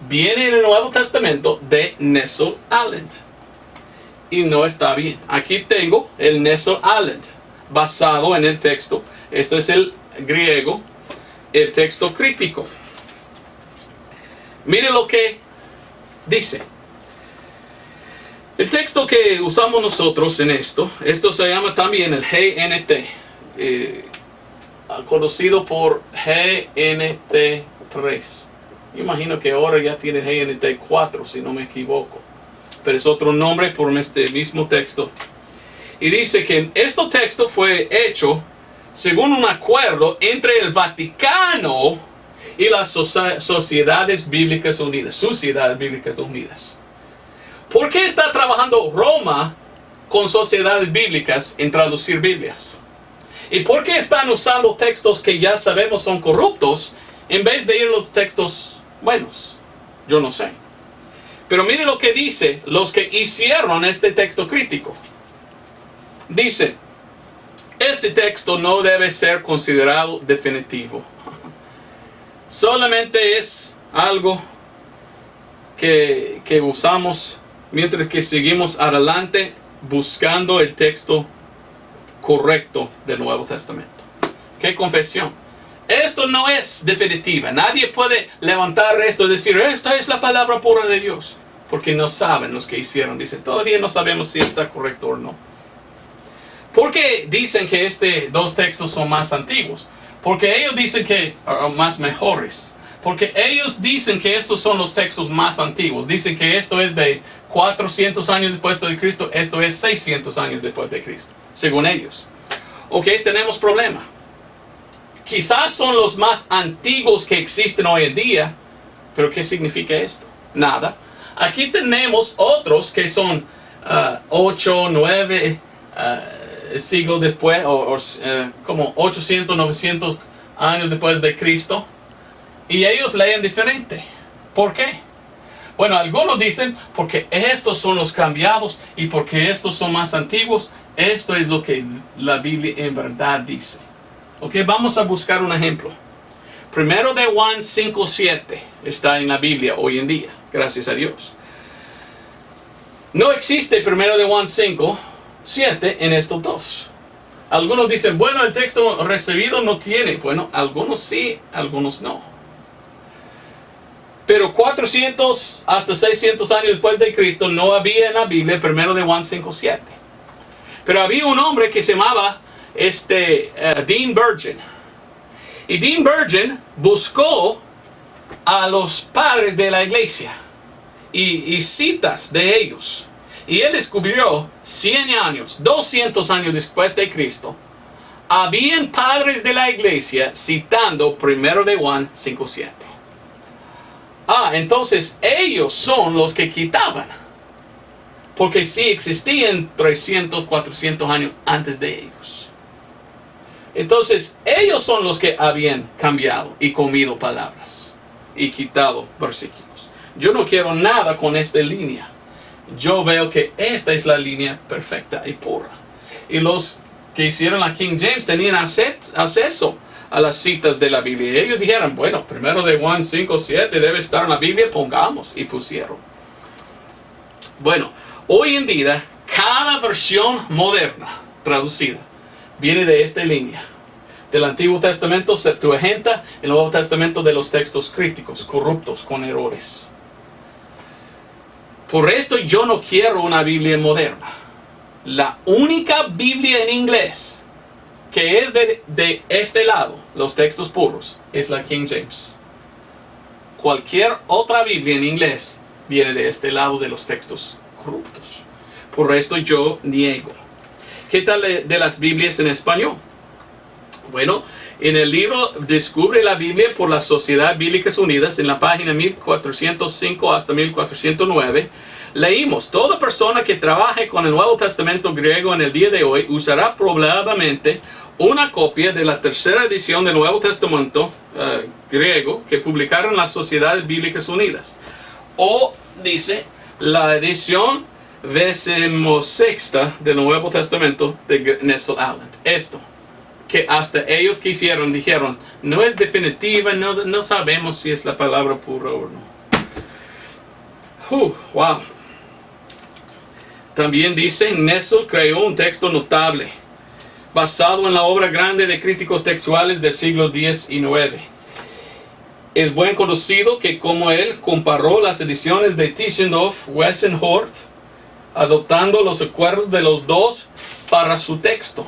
viene en el Nuevo Testamento de Nessel Allen. Y no está bien. Aquí tengo el Nessel Allen, basado en el texto. Esto es el griego, el texto crítico. Mire lo que dice. El texto que usamos nosotros en esto se llama también el GNT, conocido por GNT 3. Yo imagino que ahora ya tiene GNT 4, si no me equivoco. Pero es otro nombre por este mismo texto. Y dice que este texto fue hecho según un acuerdo entre el Vaticano y las Sociedades Bíblicas Unidas. ¿Por qué está trabajando Roma con sociedades bíblicas en traducir Biblias? ¿Y por qué están usando textos que ya sabemos son corruptos en vez de ir a los textos buenos? Yo no sé. Pero mire lo que dice los que hicieron este texto crítico. Dice, este texto no debe ser considerado definitivo. Solamente es algo que usamos mientras que seguimos adelante buscando el texto correcto del Nuevo Testamento. ¿Qué confesión? Esto no es definitiva. Nadie puede levantar esto y decir, esta es la palabra pura de Dios. Porque no saben los que hicieron. Dicen, todavía no sabemos si está correcto o no. ¿Por qué dicen que estos dos textos son más antiguos? Porque ellos dicen que son más mejores. Porque ellos dicen que estos son los textos más antiguos. Dicen que esto es de 400 años después de Cristo. Esto es 600 años después de Cristo. Según ellos. Ok, tenemos problema. Quizás son los más antiguos que existen hoy en día. Pero ¿qué significa esto? Nada. Aquí tenemos otros que son 8, 9 siglos después. Como 800, 900 años después de Cristo. Y ellos leen diferente. ¿Por qué? Bueno, algunos dicen porque estos son los cambiados y porque estos son más antiguos. Esto es lo que la Biblia en verdad dice. Ok, vamos a buscar un ejemplo. Primero de Juan 5:7 está en la Biblia hoy en día. Gracias a Dios. No existe primero de Juan 5:7 en estos dos. Algunos dicen, bueno, el texto recibido no tiene. Bueno, algunos sí, algunos no. Pero 400 hasta 600 años después de Cristo no había en la Biblia primero de Juan 5:7. Pero había un hombre que se llamaba Dean Burgin. Y Dean Burgin buscó a los padres de la iglesia y citas de ellos. Y él descubrió 100 años, 200 años después de Cristo, habían padres de la iglesia citando primero de Juan 5:7. Entonces ellos son los que quitaban. Porque sí existían 300, 400 años antes de ellos. Entonces ellos son los que habían cambiado y comido palabras y quitado versículos. Yo no quiero nada con esta línea. Yo veo que esta es la línea perfecta y pura. Y los que hicieron la King James tenían acceso a las citas de la Biblia. Y ellos dijeron, bueno, primero de Juan 5:7 debe estar en la Biblia, pongamos. Y pusieron. Bueno, hoy en día, cada versión moderna traducida viene de esta línea. Del Antiguo Testamento, Septuaginta, el Nuevo Testamento de los textos críticos, corruptos, con errores. Por esto yo no quiero una Biblia moderna. La única Biblia en inglés que es de este lado, los textos puros, es la King James. Cualquier otra Biblia en inglés viene de este lado de los textos corruptos. Por esto yo niego. ¿Qué tal de las Biblias en español? Bueno, en el libro Descubre la Biblia por la Sociedad Bíblicas Unidas, en la página 1405 hasta 1409, leímos: toda persona que trabaje con el Nuevo Testamento griego en el día de hoy usará probablemente una copia de la tercera edición del Nuevo Testamento griego que publicaron las Sociedades Bíblicas Unidas. O, dice, la edición 26ª del Nuevo Testamento de Nestle Aland. Esto, que hasta ellos dijeron, no es definitiva, no sabemos si es la palabra pura o no. Wow. También dice, Nestle creó un texto notable, basado en la obra grande de críticos textuales del siglo X y IX. Es buen conocido que como él comparó las ediciones de Tischendorf, Westenhort, adoptando los acuerdos de los dos para su texto.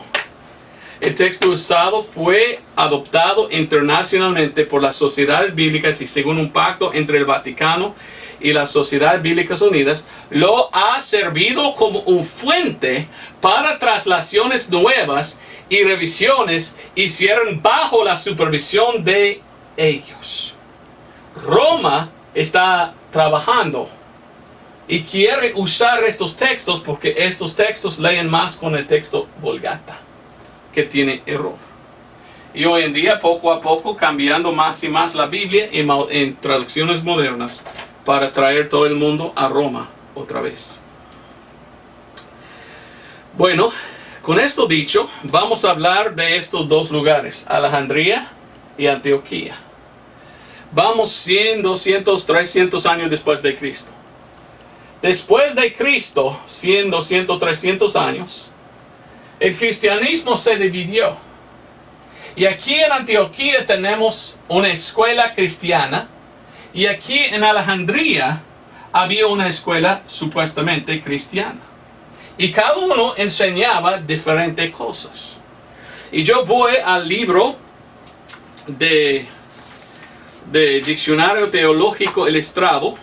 El texto usado fue adoptado internacionalmente por las sociedades bíblicas y según un pacto entre el Vaticano y las Sociedades Bíblicas Unidas, lo ha servido como un fuente para traslaciones nuevas y revisiones hicieron bajo la supervisión de ellos. Roma está trabajando y quiere usar estos textos porque estos textos leen más con el texto Vulgata, que tiene error. Y hoy en día, poco a poco, cambiando más y más la Biblia en traducciones modernas para traer todo el mundo a Roma otra vez. Bueno, con esto dicho, vamos a hablar de estos dos lugares, Alejandría y Antioquía. Vamos 100, 200, 300 años después de Cristo. Después de Cristo, 100, 200, 300 años, el cristianismo se dividió. Y aquí en Antioquía tenemos una escuela cristiana. Y aquí en Alejandría había una escuela supuestamente cristiana. Y cada uno enseñaba diferentes cosas. Y yo voy al libro de Diccionario Teológico Ilustrado,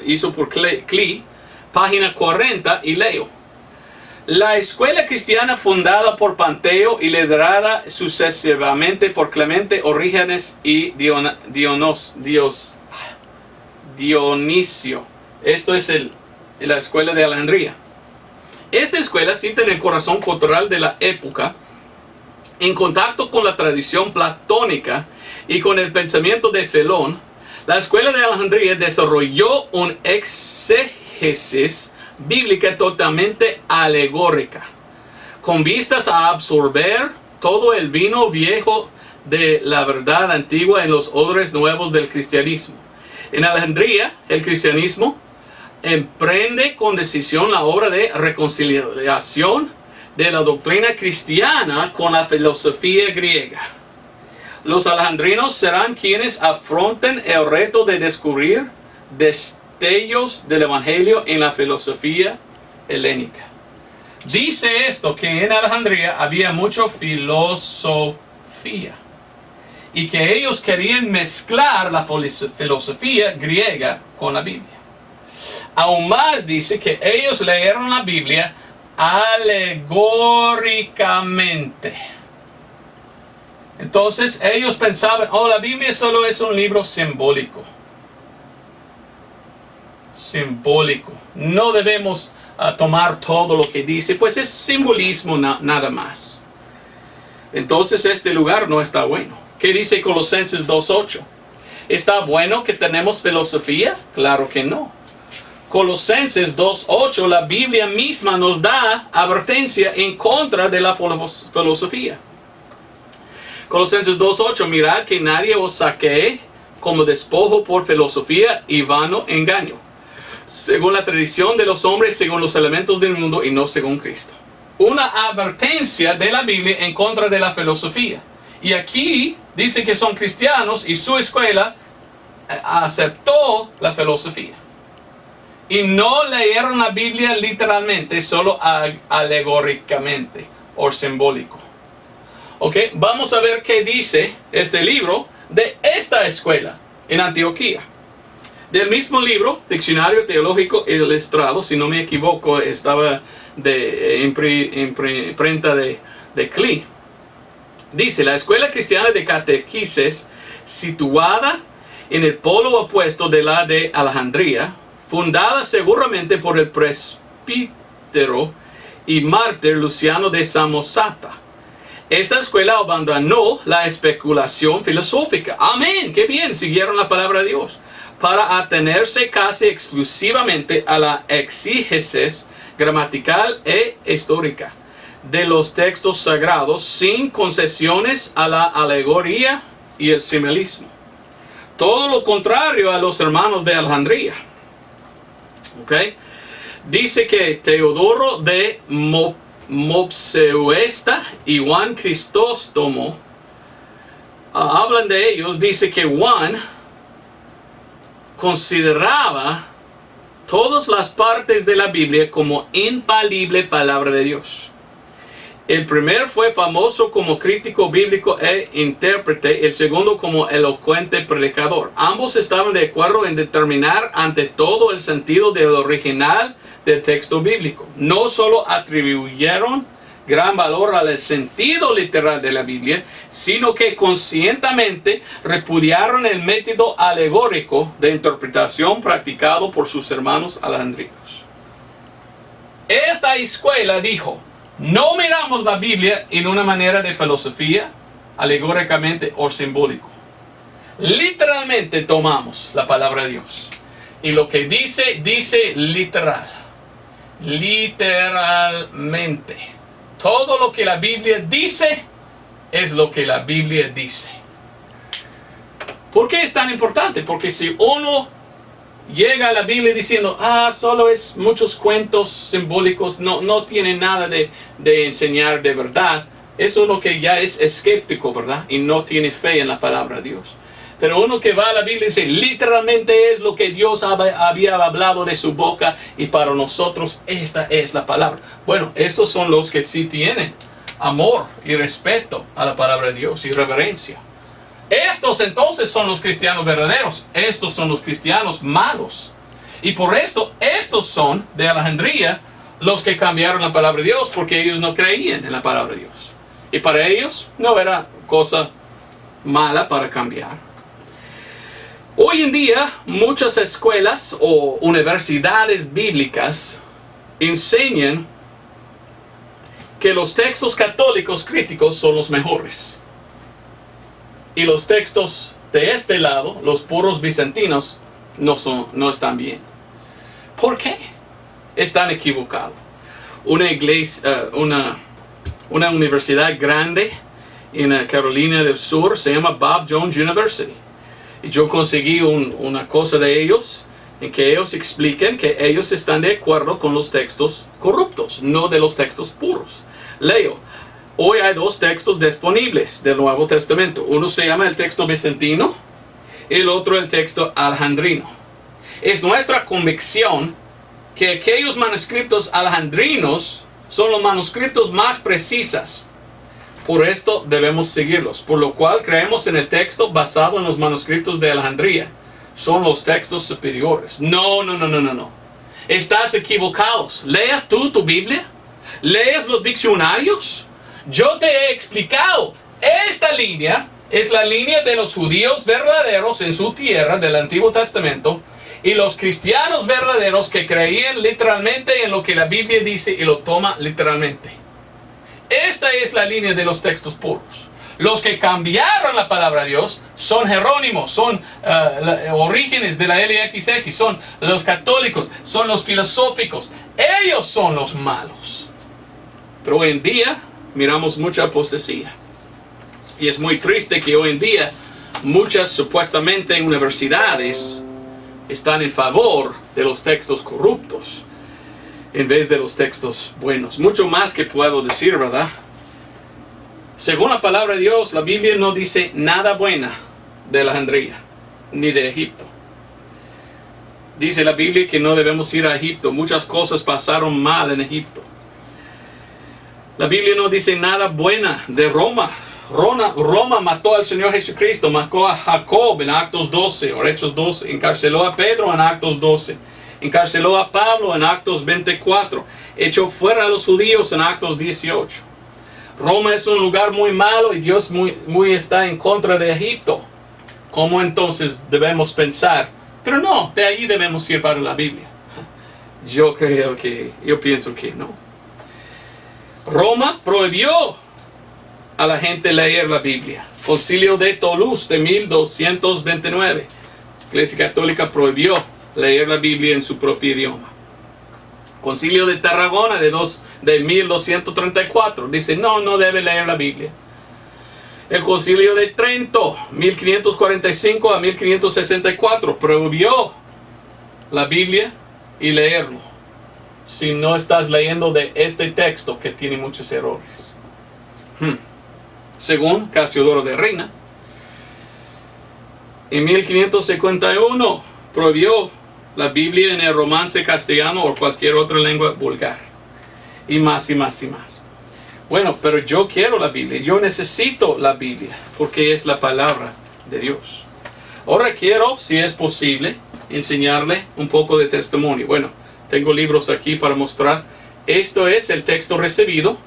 hizo por Klee, página 40, y leo. La escuela cristiana fundada por Panteo y liderada sucesivamente por Clemente, Orígenes y Dionisio. Esto es la escuela de Alejandría. Esta escuela siente en el corazón cultural de la época, en contacto con la tradición platónica y con el pensamiento de Filón. La escuela de Alejandría desarrolló un exégesis bíblica totalmente alegórica, con vistas a absorber todo el vino viejo de la verdad antigua en los odres nuevos del cristianismo. En Alejandría, el cristianismo emprende con decisión la obra de reconciliación de la doctrina cristiana con la filosofía griega. Los alejandrinos serán quienes afronten el reto de descubrir destellos del evangelio en la filosofía helénica. Dice esto, que en Alejandría había mucha filosofía y que ellos querían mezclar la filosofía griega con la Biblia. Aún más dice que ellos leyeron la Biblia alegóricamente. Entonces ellos pensaban, la Biblia solo es un libro simbólico. No debemos tomar todo lo que dice, pues es simbolismo nada más. Entonces este lugar no está bueno. ¿Qué dice Colosenses 2:8? ¿Está bueno que tenemos filosofía? Claro que no. Colosenses 2:8, la Biblia misma nos da advertencia en contra de la filosofía. Colosenses 2:8, mirad que nadie os saque como despojo por filosofía y vano engaño, según la tradición de los hombres, según los elementos del mundo y no según Cristo. una advertencia de la Biblia en contra de la filosofía. Y aquí dice que son cristianos y su escuela aceptó la filosofía. Y no leyeron la Biblia literalmente, solo alegóricamente o simbólico. Ok, vamos a ver qué dice este libro de esta escuela en Antioquía. Del mismo libro, Diccionario Teológico Ilustrado, si no me equivoco, estaba de imprenta de CLI. Dice, la escuela cristiana de catequesis, situada en el polo opuesto de la de Alejandría, fundada seguramente por el presbítero y mártir Luciano de Samosata. Esta escuela abandonó la especulación filosófica. Amén, qué bien, siguieron la palabra de Dios. Para atenerse casi exclusivamente a la exégesis gramatical e histórica de los textos sagrados, sin concesiones a la alegoría y el simbolismo. Todo lo contrario a los hermanos de Alejandría. Okay. Dice que Teodoro de Mopsuesta y Juan Crisóstomo hablan de ellos. Dice que Juan consideraba todas las partes de la Biblia como infalible palabra de Dios. El primero fue famoso como crítico bíblico e intérprete, el segundo como elocuente predicador. Ambos estaban de acuerdo en determinar ante todo el sentido del original del texto bíblico. No solo atribuyeron gran valor al sentido literal de la Biblia, sino que conscientemente repudiaron el método alegórico de interpretación practicado por sus hermanos alejandrinos. Esta escuela dijo: no miramos la Biblia en una manera de filosofía, alegóricamente o simbólico. Literalmente tomamos la palabra de Dios. Y lo que dice, dice literal. Literalmente. Todo lo que la Biblia dice es lo que la Biblia dice. ¿Por qué es tan importante? Porque si uno llega a la Biblia diciendo, solo es muchos cuentos simbólicos, no tiene nada de enseñar de verdad, eso es lo que ya es escéptico, ¿verdad? Y no tiene fe en la palabra de Dios. Pero uno que va a la Biblia y dice, literalmente es lo que Dios había hablado de su boca y para nosotros esta es la palabra. Bueno, estos son los que sí tienen amor y respeto a la palabra de Dios y reverencia. Estos entonces son los cristianos verdaderos. Estos son los cristianos malos. Y por esto, estos son de Alejandría los que cambiaron la palabra de Dios, porque ellos no creían en la palabra de Dios. Y para ellos no era cosa mala para cambiar. Hoy en día, muchas escuelas o universidades bíblicas enseñan que los textos católicos críticos son los mejores. Y los textos de este lado, los puros bizantinos, no están bien. ¿Por qué? Están equivocados. Una iglesia, una universidad grande en Carolina del Sur se llama Bob Jones University. Y yo conseguí una cosa de ellos en que ellos explican que ellos están de acuerdo con los textos corruptos, no de los textos puros. Leo. Hoy hay dos textos disponibles del Nuevo Testamento. Uno se llama el texto bizantino y el otro el texto alejandrino. Es nuestra convicción que aquellos manuscritos alejandrinos son los manuscritos más precisos. Por esto debemos seguirlos, por lo cual creemos en el texto basado en los manuscritos de Alejandría. Son los textos superiores. No. Estás equivocado. ¿Leas tú tu Biblia? ¿Lees los diccionarios? Yo te he explicado, esta línea es la línea de los judíos verdaderos en su tierra del Antiguo Testamento y los cristianos verdaderos que creían literalmente en lo que la Biblia dice y lo toma literalmente. Esta es la línea de los textos puros. Los que cambiaron la palabra de Dios son Jerónimos, son Orígenes de la LXX, son los católicos, son los filosóficos. Ellos son los malos. Pero hoy en día miramos mucha apostasía. Y es muy triste que hoy en día muchas supuestamente universidades están en favor de los textos corruptos. en vez de los textos buenos. Mucho más que puedo decir, ¿verdad? Según la palabra de Dios, la Biblia no dice nada buena de Alejandría, ni de Egipto. Dice la Biblia que no debemos ir a Egipto. Muchas cosas pasaron mal en Egipto. La Biblia no dice nada buena de Roma. Roma mató al Señor Jesucristo, mató a Jacob en Actos 12 o Hechos 12, encarceló a Pedro en Actos 12, encarceló a Pablo en Actos 24, echó fuera a los judíos en Actos 18. Roma es un lugar muy malo y Dios muy está en contra de Egipto. ¿Cómo entonces debemos pensar? Pero no, de ahí debemos ir para la Biblia. Yo pienso que no. Roma prohibió a la gente leer la Biblia. Concilio de Toulouse de 1229. La Iglesia Católica prohibió leer la Biblia en su propio idioma. Concilio de Tarragona de 1234. Dice, no debe leer la Biblia. El Concilio de Trento, 1545 a 1564, prohibió la Biblia y leerlo. Si no estás leyendo de este texto que tiene muchos errores. Según Casiodoro de Reina, en 1551 prohibió la Biblia en el romance castellano o cualquier otra lengua vulgar. Y más y más y más. Bueno, pero yo quiero la Biblia. Yo necesito la Biblia porque es la palabra de Dios. Ahora quiero, si es posible, enseñarle un poco de testimonio. Bueno, tengo libros aquí para mostrar. Esto es el texto recibido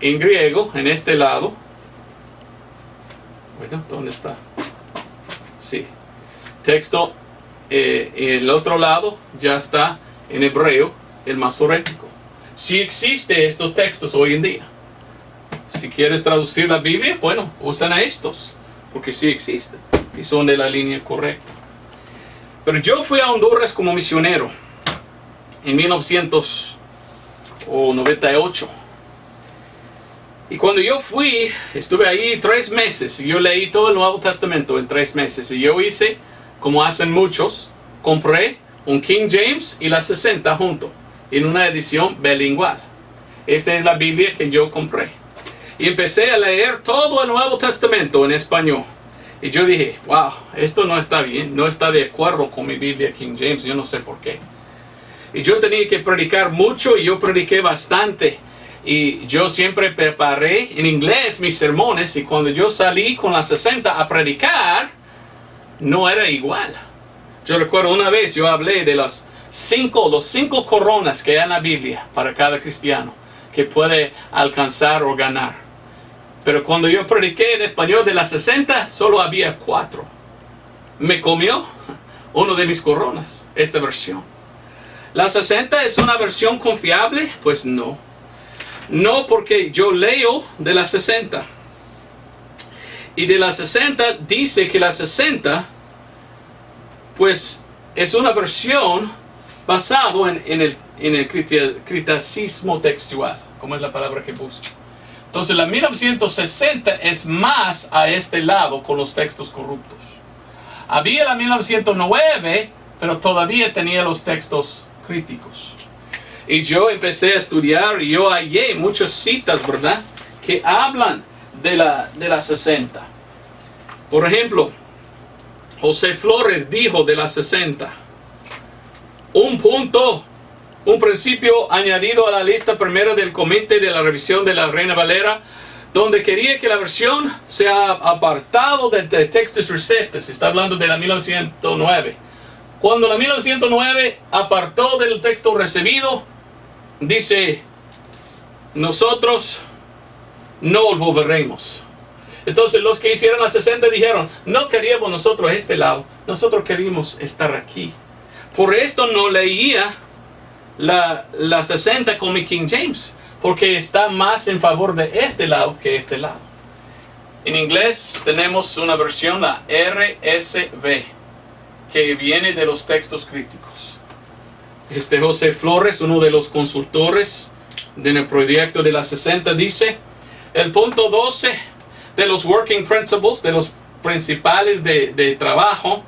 en griego en este lado. Bueno, ¿dónde está? Sí. Texto el otro lado ya está en hebreo, el masorético. Sí existe estos textos hoy en día. Si quieres traducir la Biblia, bueno, usan a estos, porque sí existen y son de la línea correcta. Pero yo fui a Honduras como misionero en 1998. Y cuando yo fui, estuve ahí 3 meses y yo leí todo el Nuevo Testamento en 3 meses. Y yo hice, como hacen muchos, compré un King James y la 60 junto, en una edición bilingüe. Esta es la Biblia que yo compré. Y empecé a leer todo el Nuevo Testamento en español. Y yo dije, wow, esto no está bien, no está de acuerdo con mi Biblia King James, yo no sé por qué. Y yo tenía que predicar mucho y yo prediqué bastante. Y yo siempre preparé en inglés mis sermones y cuando yo salí con la 60 a predicar, no era igual. Yo recuerdo una vez yo hablé de los 5 coronas que hay en la Biblia para cada cristiano que puede alcanzar o ganar. Pero cuando yo prediqué en español de las 60, solo había 4. Me comió uno de mis coronas, esta versión. ¿La 60 es una versión confiable? Pues no. No, porque yo leo de la 60. Y de la 60 dice que la 60, pues, es una versión basado en el criticismo textual, como es la palabra que busco. Entonces la 1960 es más a este lado con los textos corruptos. Había la 1909, pero todavía tenía los textos críticos. Y yo empecé a estudiar y yo hallé muchas citas, ¿verdad?, que hablan de la 60. Por ejemplo, José Flores dijo de la 60, un principio añadido a la lista primera del Comité de la Revisión de la Reina Valera, donde quería que la versión sea apartado de textos recetas. Está hablando de la 1909. Cuando la 1909 apartó del texto recibido, dice, nosotros no volveremos. Entonces los que hicieron la 60 dijeron, no queríamos nosotros este lado, nosotros queríamos estar aquí. Por esto no leía la 60 con mi King James, porque está más en favor de este lado que este lado. En inglés tenemos una versión, la RSV, que viene de los textos críticos. José Flores, uno de los consultores del proyecto de la 60, dice, el punto 12 de los working principles, de los principales de trabajo,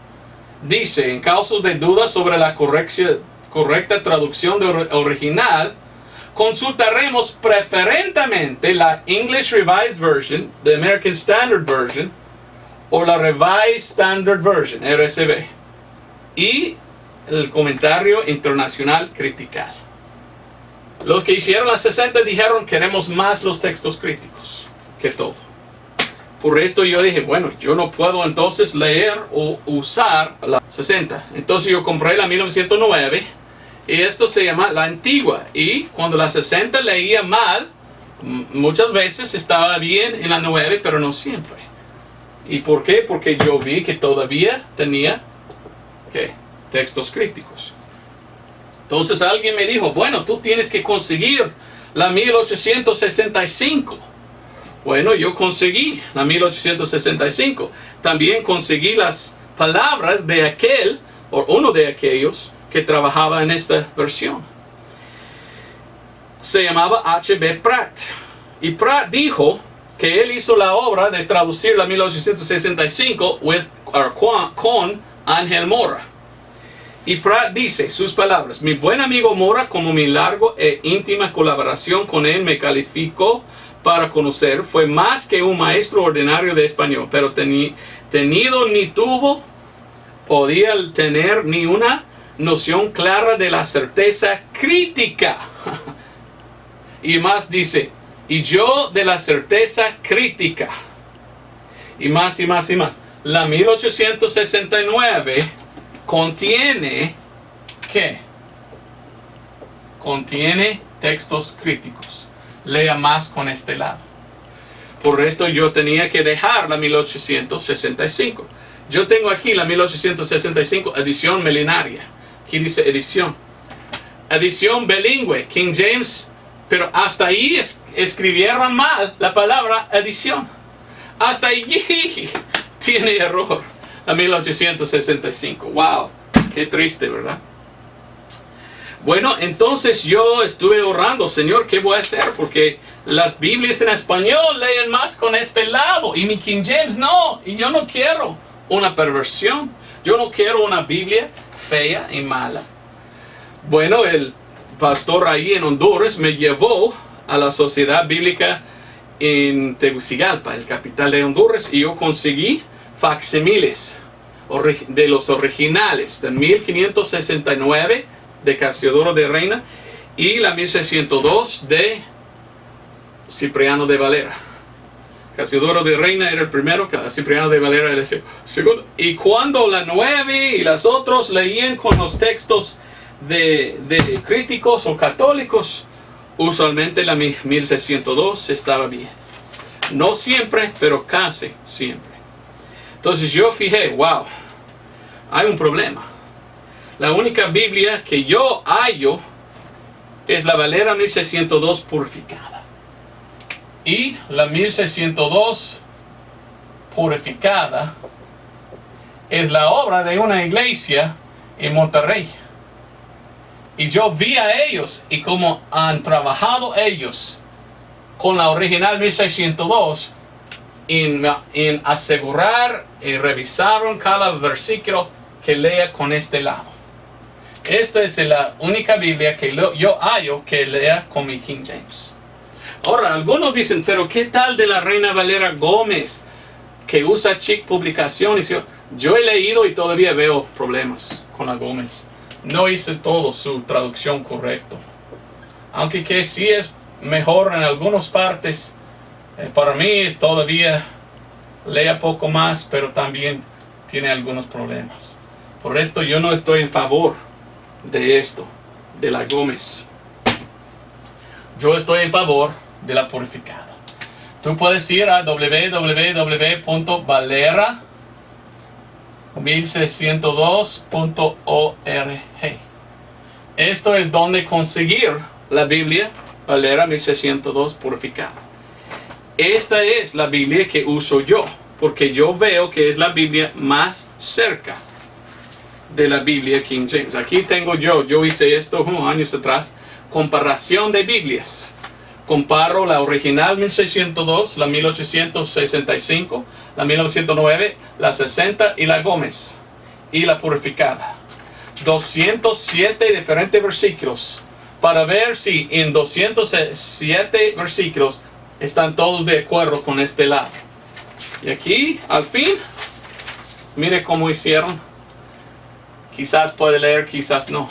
dice, en casos de dudas sobre la correcta traducción original, consultaremos preferentemente la English Revised Version, the American Standard Version, o la Revised Standard Version, RSV, y el comentario internacional critical. Los que hicieron las 60 dijeron queremos más los textos críticos que todo. Por esto yo dije, bueno, yo no puedo entonces leer o usar la 60. Entonces yo compré la 1909 y esto se llama la antigua. Y cuando la 60 leía mal, muchas veces estaba bien en la 9, pero no siempre. ¿Y por qué? Porque yo vi que todavía tenía textos críticos. Entonces alguien me dijo, bueno, tú tienes que conseguir la 1865. Bueno, yo conseguí la 1865. También conseguí las palabras de aquel, o uno de aquellos, que trabajaba en esta versión. Se llamaba H.B. Pratt. Y Pratt dijo que él hizo la obra de traducir la 1865 con Ángel Mora. Y Pratt dice sus palabras: mi buen amigo Mora, como mi largo e íntima colaboración con él me calificó para conocer, fue más que un maestro ordinario de español, pero tenido ni tuvo, podía tener ni una noción clara de la certeza crítica. Y más dice, y yo de la certeza crítica. Y más y más y más. La 1869 contiene, ¿qué? Contiene textos críticos. Lea más con este lado. Por esto yo tenía que dejar la 1865. Yo tengo aquí la 1865 edición milenaria. Aquí dice edición. Edición bilingüe, King James. Pero hasta ahí escribieron mal la palabra edición. Hasta allí tiene error la 1865. Wow, qué triste, ¿verdad? Bueno, entonces yo estuve orando, Señor, ¿qué voy a hacer? Porque las Biblias en español leen más con este lado y mi King James no. Y yo no quiero una perversión. Yo no quiero una Biblia fea y mala. Bueno, el pastor ahí en Honduras me llevó a la Sociedad Bíblica en Tegucigalpa, el capital de Honduras, y yo conseguí facsimiles de los originales de 1569 de Casiodoro de Reina y la 1602 de Cipriano de Valera. Casiodoro de Reina era el primero, Cipriano de Valera era el segundo. Y cuando la 9 y las otros leían con los textos de críticos o católicos, usualmente la 1602 estaba bien. No siempre, pero casi siempre. Entonces yo fijé, wow, hay un problema. La única Biblia que yo hallo es la Valera 1602 purificada. Y la 1602 purificada es la obra de una iglesia en Monterrey. Y yo vi a ellos y cómo han trabajado ellos con la original 1602 en asegurar y revisaron cada versículo que lea con este lado. Esta es la única Biblia que yo hallo que lea con mi King James. Ahora, algunos dicen, pero ¿qué tal de la Reina Valera Gómez que usa Chic Publicaciones? Yo he leído y todavía veo problemas con la Gómez. No hice todo su traducción correcto. Aunque que sí es mejor en algunas partes, para mí todavía lea poco más, pero también tiene algunos problemas. Por esto yo no estoy en favor de esto, de la Gómez. Yo estoy en favor de la purificada. Tú puedes ir a www.valera1602.org. Esto es donde conseguir la Biblia Valera 1602 purificada. Esta es la Biblia que uso yo, porque yo veo que es la Biblia más cerca de la Biblia King James. Aquí tengo yo hice esto años atrás, comparación de Biblias. Comparo la original 1602, la 1865, la 1909, la 60 y la Gómez. Y la purificada. 207 diferentes versículos para ver si en 207 versículos están todos de acuerdo con este lado. Y aquí, al fin, mire cómo hicieron. Quizás puede leer, quizás no.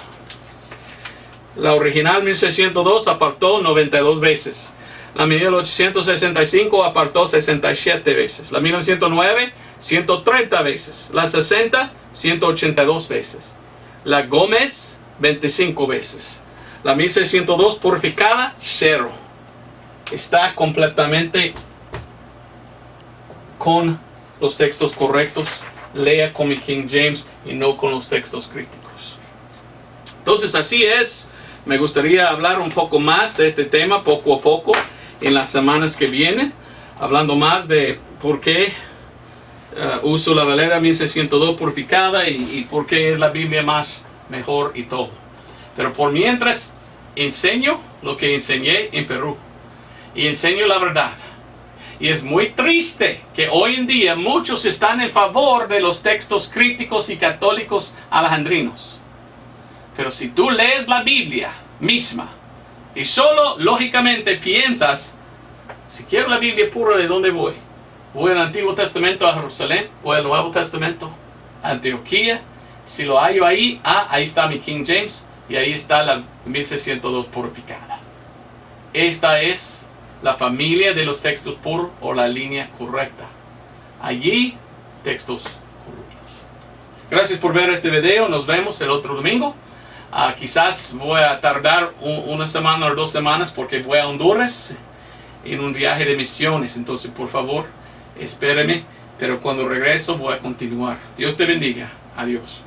La original 1602 apartó 92 veces. La 1865 apartó 67 veces. La 1909, 130 veces. La 60, 182 veces. La Gómez, 25 veces. La 1602 purificada, 0. Está completamente con los textos correctos. Lea con mi King James y no con los textos críticos. Entonces así es. Me gustaría hablar un poco más de este tema poco a poco en las semanas que vienen, hablando más de por qué uso la Valera 1602 purificada y por qué es la Biblia más mejor y todo. Pero por mientras enseño lo que enseñé en Perú y enseño la verdad. Y es muy triste que hoy en día muchos están en favor de los textos críticos y católicos alejandrinos. Pero si tú lees la Biblia misma y solo lógicamente piensas, si quiero la Biblia pura, ¿de dónde voy? Voy al Antiguo Testamento a Jerusalén, voy al Nuevo Testamento a Antioquía. Si lo hallo ahí, ahí está mi King James y ahí está la 1602 purificada. Esta es la familia de los textos puros o la línea correcta. Allí, textos corruptos. Gracias por ver este video. Nos vemos el otro domingo. Quizás voy a tardar una semana o 2 semanas porque voy a Honduras en un viaje de misiones. Entonces, por favor, espéreme. Pero cuando regreso voy a continuar. Dios te bendiga. Adiós.